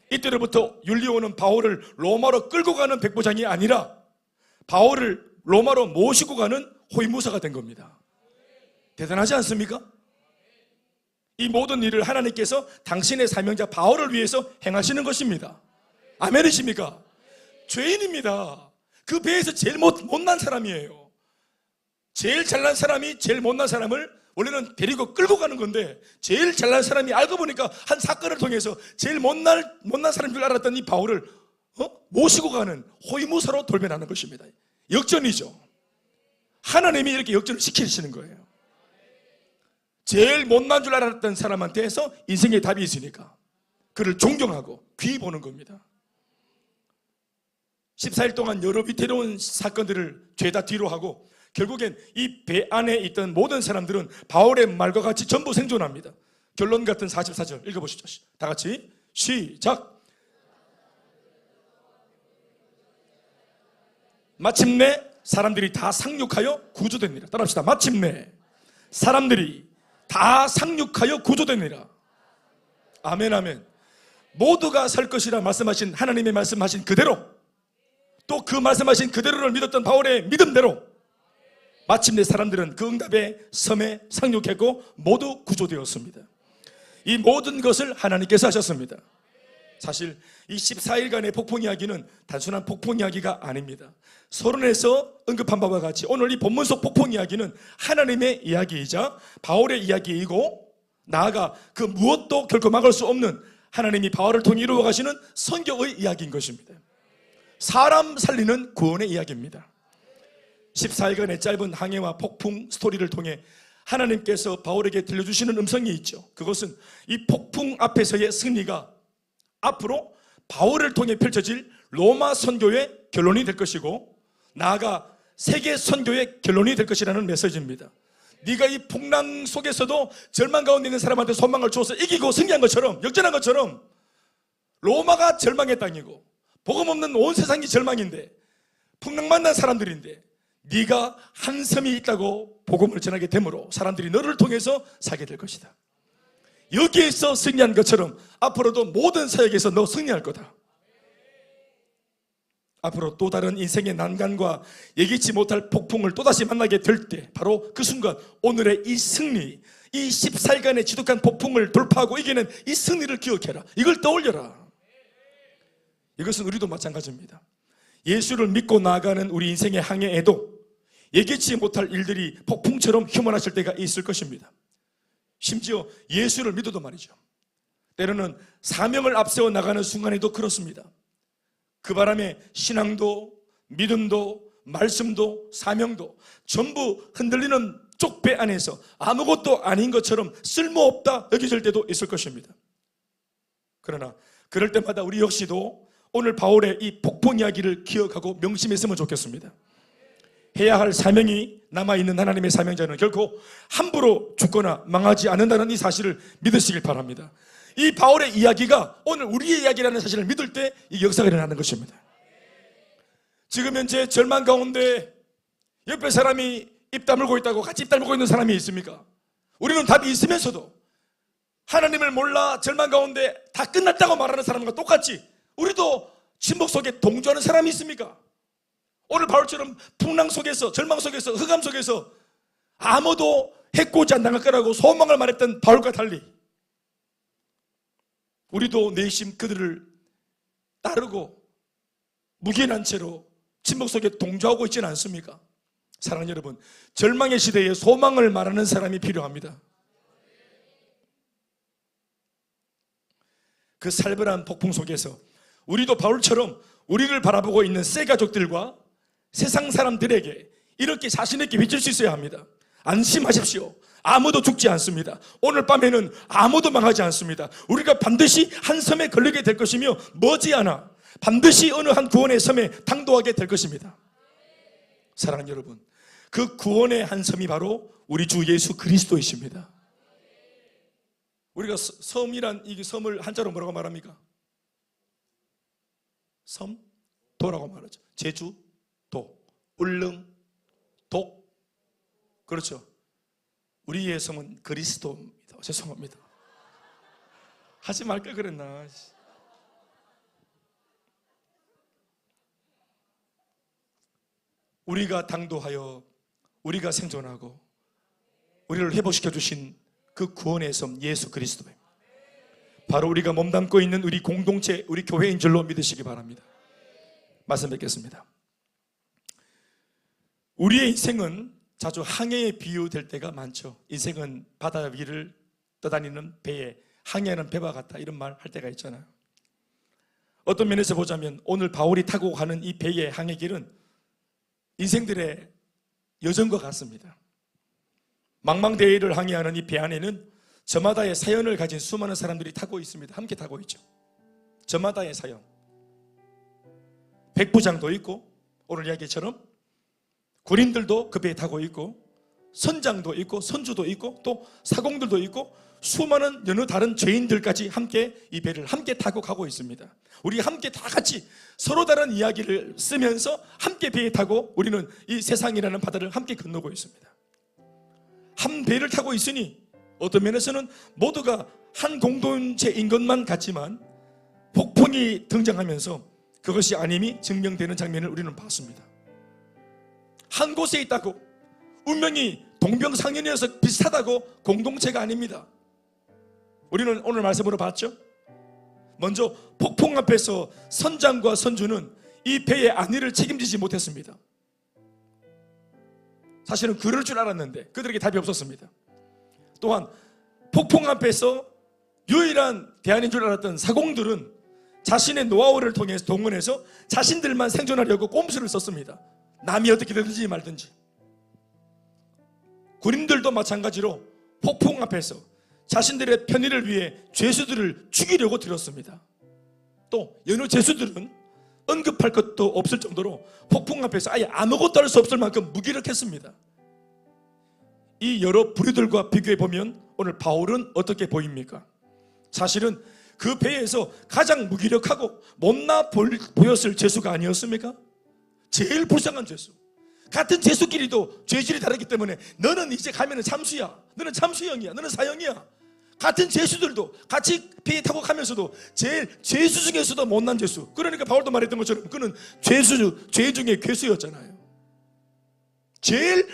이때로부터 율리오는 바울을 로마로 끌고 가는 백부장이 아니라 바울을 로마로 모시고 가는 호위무사가 된 겁니다. 대단하지 않습니까? 이 모든 일을 하나님께서 당신의 사명자 바울을 위해서 행하시는 것입니다. 아멘이십니까? 죄인입니다. 그 배에서 제일 못난 사람이에요. 제일 잘난 사람이 제일 못난 사람을 원래는 데리고 끌고 가는 건데, 제일 잘난 사람이 알고 보니까 한 사건을 통해서 제일 못난 사람인 줄 알았던 이 바울을 모시고 가는 호위무사로 돌변하는 것입니다. 역전이죠. 하나님이 이렇게 역전을 시키시는 거예요. 제일 못난 줄 알았던 사람한테서 인생의 답이 있으니까 그를 존경하고 귀히 보는 겁니다. 14일 동안 여러 위태로운 사건들을 죄다 뒤로 하고 결국엔 이 배 안에 있던 모든 사람들은 바울의 말과 같이 전부 생존합니다. 결론 같은 44절 읽어보시죠. 다 같이 시작. 마침내 사람들이 다 상륙하여 구조되니라. 따라합시다. 마침내 사람들이 다 상륙하여 구조되니라. 아멘, 아멘. 모두가 살 것이라 말씀하신 하나님의 말씀하신 그대로, 또 그 말씀하신 그대로를 믿었던 바울의 믿음대로 마침내 사람들은 그 응답의 섬에 상륙했고 모두 구조되었습니다. 이 모든 것을 하나님께서 하셨습니다. 사실 이 14일간의 폭풍 이야기는 단순한 폭풍 이야기가 아닙니다. 서론에서 언급한 바와 같이 오늘 이 본문 속 폭풍 이야기는 하나님의 이야기이자 바울의 이야기이고, 나아가 그 무엇도 결코 막을 수 없는 하나님이 바울을 통해 이루어 가시는 선교의 이야기인 것입니다. 사람 살리는 구원의 이야기입니다. 14일간의 짧은 항해와 폭풍 스토리를 통해 하나님께서 바울에게 들려주시는 음성이 있죠. 그것은 이 폭풍 앞에서의 승리가 앞으로 바울을 통해 펼쳐질 로마 선교의 결론이 될 것이고, 나아가 세계 선교의 결론이 될 것이라는 메시지입니다. 네가 이 풍랑 속에서도 절망 가운데 있는 사람한테 소망을 주어서 이기고 승리한 것처럼, 역전한 것처럼, 로마가 절망의 땅이고 복음 없는 온 세상이 절망인데 풍랑 만난 사람들인데 네가 한 섬이 있다고 복음을 전하게 되므로 사람들이 너를 통해서 살게 될 것이다. 여기에서 승리한 것처럼 앞으로도 모든 사역에서 너 승리할 거다. 앞으로 또 다른 인생의 난관과 예기치 못할 폭풍을 또다시 만나게 될 때, 바로 그 순간 오늘의 이 승리, 이 14일간의 지독한 폭풍을 돌파하고 이기는 이 승리를 기억해라. 이걸 떠올려라. 이것은 우리도 마찬가지입니다. 예수를 믿고 나아가는 우리 인생의 항해에도 예기치 못할 일들이 폭풍처럼 휘몰아칠 때가 있을 것입니다. 심지어 예수를 믿어도 말이죠, 때로는 사명을 앞세워 나가는 순간에도 그렇습니다. 그 바람에 신앙도 믿음도 말씀도 사명도 전부 흔들리는 쪽배 안에서 아무것도 아닌 것처럼 쓸모없다 여겨질 때도 있을 것입니다. 그러나 그럴 때마다 우리 역시도 오늘 바울의 이 폭풍 이야기를 기억하고 명심했으면 좋겠습니다. 해야 할 사명이 남아있는 하나님의 사명자는 결코 함부로 죽거나 망하지 않는다는 이 사실을 믿으시길 바랍니다. 이 바울의 이야기가 오늘 우리의 이야기라는 사실을 믿을 때 이 역사가 일어나는 것입니다. 지금 현재 절망 가운데 옆에 사람이 입 다물고 있다고 같이 입 다물고 있는 사람이 있습니까? 우리는 답이 있으면서도 하나님을 몰라 절망 가운데 다 끝났다고 말하는 사람과 똑같이 우리도 침묵 속에 동조하는 사람이 있습니까? 오늘 바울처럼 풍랑 속에서, 절망 속에서, 흑암 속에서 아무도 해코지 안 당할 거라고 소망을 말했던 바울과 달리 우리도 내심 그들을 따르고 무기한 채로 침묵 속에 동조하고 있지는 않습니까? 사랑하는 여러분, 절망의 시대에 소망을 말하는 사람이 필요합니다. 그 살벌한 폭풍 속에서 우리도 바울처럼 우리를 바라보고 있는 새 가족들과 세상 사람들에게 이렇게 자신 있게 비칠 수 있어야 합니다. 안심하십시오. 아무도 죽지 않습니다. 오늘 밤에는 아무도 망하지 않습니다. 우리가 반드시 한 섬에 걸리게 될 것이며 머지않아 반드시 어느 한 구원의 섬에 당도하게 될 것입니다. 사랑하는 여러분, 그 구원의 한 섬이 바로 우리 주 예수 그리스도이십니다. 우리가 섬이란 이 섬을 한자로 뭐라고 말합니까? 섬? 도라고 말하죠. 제주, 도, 울릉, 독. 그렇죠. 우리의 섬은 그리스도입니다. 죄송합니다. 하지 말 걸 그랬나. 우리가 당도하여 우리가 생존하고 우리를 회복시켜 주신 그 구원의 섬 예수 그리스도입니다. 바로 우리가 몸담고 있는 우리 공동체, 우리 교회인 줄로 믿으시기 바랍니다. 말씀 뵙겠습니다. 우리의 인생은 자주 항해에 비유될 때가 많죠. 인생은 바다 위를 떠다니는 배에, 항해하는 배와 같다, 이런 말 할 때가 있잖아요. 어떤 면에서 보자면 오늘 바울이 타고 가는 이 배의 항해길은 인생들의 여정과 같습니다. 망망대해를 항해하는 이 배 안에는 저마다의 사연을 가진 수많은 사람들이 타고 있습니다. 함께 타고 있죠. 저마다의 사연. 백부장도 있고, 오늘 이야기처럼 군인들도 그 배에 타고 있고, 선장도 있고, 선주도 있고, 또 사공들도 있고, 수많은 여러 다른 죄인들까지 함께 이 배를 함께 타고 가고 있습니다. 우리 함께 다 같이 서로 다른 이야기를 쓰면서 함께 배에 타고 우리는 이 세상이라는 바다를 함께 건너고 있습니다. 한 배를 타고 있으니 어떤 면에서는 모두가 한 공동체인 것만 같지만 폭풍이 등장하면서 그것이 아님이 증명되는 장면을 우리는 봤습니다. 한 곳에 있다고 운명이 동병상련이어서 비슷하다고 공동체가 아닙니다. 우리는 오늘 말씀으로 봤죠. 먼저 폭풍 앞에서 선장과 선주는 이 배의 안위를 책임지지 못했습니다. 사실은 그럴 줄 알았는데 그들에게 답이 없었습니다. 또한 폭풍 앞에서 유일한 대안인 줄 알았던 사공들은 자신의 노하우를 통해서 동원해서 자신들만 생존하려고 꼼수를 썼습니다. 남이 어떻게 되든지 말든지. 군인들도 마찬가지로 폭풍 앞에서 자신들의 편의를 위해 죄수들을 죽이려고 들었습니다. 또 여느 죄수들은 언급할 것도 없을 정도로 폭풍 앞에서 아예 아무것도 할 수 없을 만큼 무기력했습니다. 이 여러 부류들과 비교해 보면 오늘 바울은 어떻게 보입니까? 사실은 그 배에서 가장 무기력하고 못나 보였을 죄수가 아니었습니까? 제일 불쌍한 죄수. 같은 죄수끼리도 죄질이 다르기 때문에 너는 이제 가면은 참수야, 너는 참수형이야, 너는 사형이야. 같은 죄수들도 같이 배에 타고 가면서도 제일 죄수 중에서도 못난 죄수. 그러니까 바울도 말했던 것처럼 그는 죄 중에 괴수였잖아요. 제일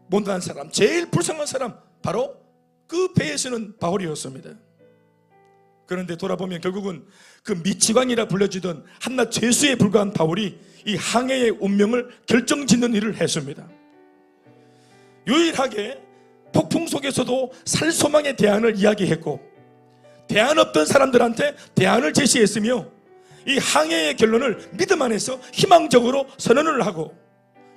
못난 사람, 제일 불쌍한 사람, 바로 그 배에서는 바울이었습니다. 그런데 돌아보면 결국은 그 미치광이라 불려지던 한낱 죄수에 불과한 바울이 이 항해의 운명을 결정짓는 일을 했습니다. 유일하게 폭풍 속에서도 살 소망의 대안을 이야기했고, 대안 없던 사람들한테 대안을 제시했으며, 이 항해의 결론을 믿음 안에서 희망적으로 선언을 하고,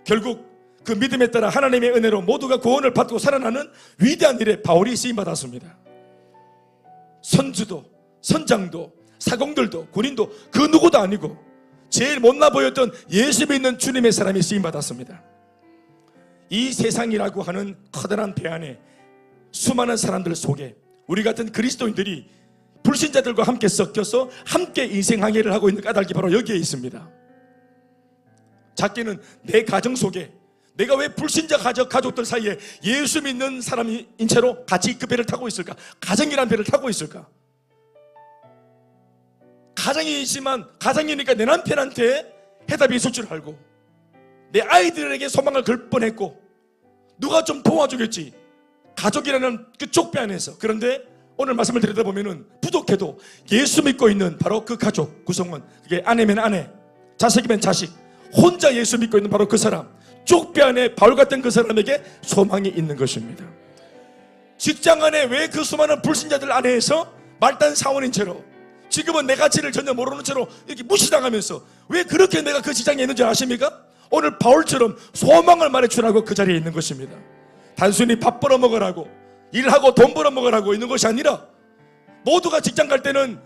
결국 그 믿음에 따라 하나님의 은혜로 모두가 구원을 받고 살아나는 위대한 일에 바울이 쓰임받았습니다. 선주도 선장도 사공들도 군인도 그 누구도 아니고 제일 못나 보였던 예수 믿는 주님의 사람이 쓰임받았습니다. 이 세상이라고 하는 커다란 배 안에 수많은 사람들 속에 우리 같은 그리스도인들이 불신자들과 함께 섞여서 함께 인생 항해를 하고 있는 까닭이 바로 여기에 있습니다. 작게는 내 가정 속에 내가 왜 불신자 가족들 사이에 예수 믿는 사람인 채로 같이 그 배를 타고 있을까? 가정이라는 배를 타고 있을까? 가정이지만 가정이니까 내 남편한테 해답이 있을 줄 알고 내 아이들에게 소망을 걸 뻔했고 누가 좀 도와주겠지, 가족이라는 그 쪽배 안에서. 그런데 오늘 말씀을 드리다 보면은 부족해도 예수 믿고 있는 바로 그 가족 구성원, 그게 아내면 아내, 자식이면 자식, 혼자 예수 믿고 있는 바로 그 사람, 쪽배 안에 바울 같은 그 사람에게 소망이 있는 것입니다. 직장 안에 왜 그 수많은 불신자들 안에서 말단 사원인 채로, 지금은 내 가치를 전혀 모르는 채로 이렇게 무시당하면서 왜 그렇게 내가 그 직장에 있는 줄 아십니까? 오늘 바울처럼 소망을 말해주라고 그 자리에 있는 것입니다. 단순히 밥 벌어 먹으라고, 일하고 돈 벌어 먹으라고 있는 것이 아니라, 모두가 직장 갈 때는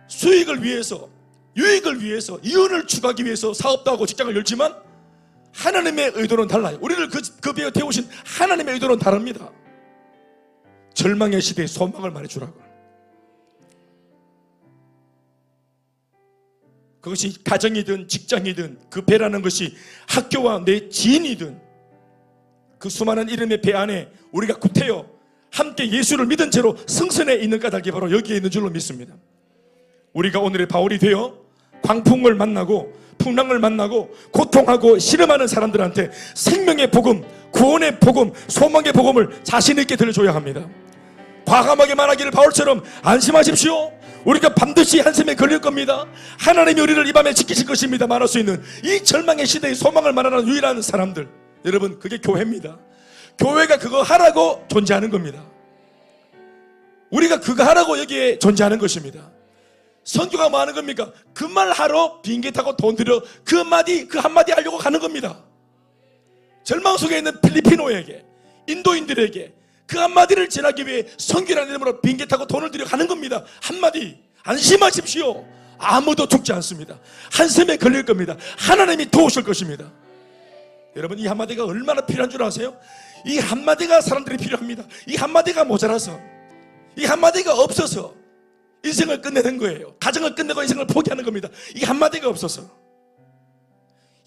수익을 위해서, 유익을 위해서, 이윤을 추구하기 위해서 사업도 하고 직장을 열지만 하나님의 의도는 달라요. 우리를 그 배에 태우신 하나님의 의도는 다릅니다. 절망의 시대에 소망을 말해주라고. 그것이 가정이든 직장이든, 그 배라는 것이 학교와 내 지인이든, 그 수많은 이름의 배 안에 우리가 구태여 함께 예수를 믿은 채로 승선에 있는 까닭이 바로 여기에 있는 줄로 믿습니다. 우리가 오늘의 바울이 되어 광풍을 만나고 풍랑을 만나고 고통하고 씨름하는 사람들한테 생명의 복음, 구원의 복음, 소망의 복음을 자신 있게 들려줘야 합니다. 과감하게 말하기를 바울처럼 안심하십시오, 우리가 반드시 한숨에 걸릴 겁니다, 하나님이 우리를 이 밤에 지키실 것입니다 말할 수 있는 이 절망의 시대의 소망을 말하는 유일한 사람들, 여러분, 그게 교회입니다. 교회가 그거 하라고 존재하는 겁니다. 우리가 그거 하라고 여기에 존재하는 것입니다. 선교가 뭐 하는 겁니까? 그 말 하러 비행기 타고 돈 들여 그 한마디 하려고 가는 겁니다. 절망 속에 있는 필리핀노에게, 인도인들에게 그 한마디를 전하기 위해 선교라는 이름으로 비행기 타고 돈을 들여 가는 겁니다. 한마디, 안심하십시오, 아무도 죽지 않습니다. 한숨에 걸릴 겁니다. 하나님이 도우실 것입니다. 여러분, 이 한마디가 얼마나 필요한 줄 아세요? 이 한마디가 사람들이 필요합니다. 이 한마디가 모자라서, 이 한마디가 없어서 인생을 끝내는 거예요. 가정을 끝내고 인생을 포기하는 겁니다. 이 한마디가 없어서.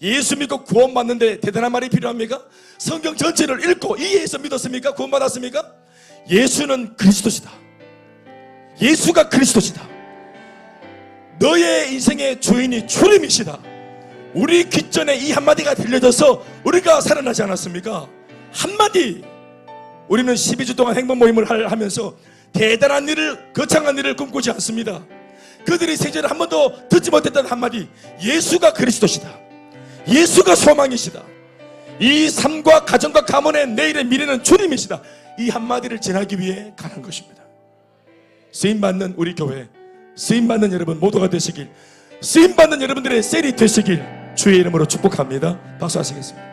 예수 믿고 구원받는데 대단한 말이 필요합니까? 성경 전체를 읽고 이해해서 믿었습니까? 구원받았습니까? 예수는 그리스도시다. 예수가 그리스도시다. 너의 인생의 주인이 주님이시다. 우리 귓전에 이 한마디가 들려져서 우리가 살아나지 않았습니까? 한마디. 우리는 12주 동안 행복 모임을 하면서 대단한 일을, 거창한 일을 꿈꾸지 않습니다. 그들이 생전에 한 번도 듣지 못했던 한마디, 예수가 그리스도시다, 예수가 소망이시다, 이 삶과 가정과 가문의 내일의 미래는 주님이시다, 이 한마디를 전하기 위해 가는 것입니다. 쓰임받는 우리 교회, 쓰임받는 여러분 모두가 되시길, 쓰임받는 여러분들의 셀이 되시길 주의 이름으로 축복합니다. 박수 하시겠습니다.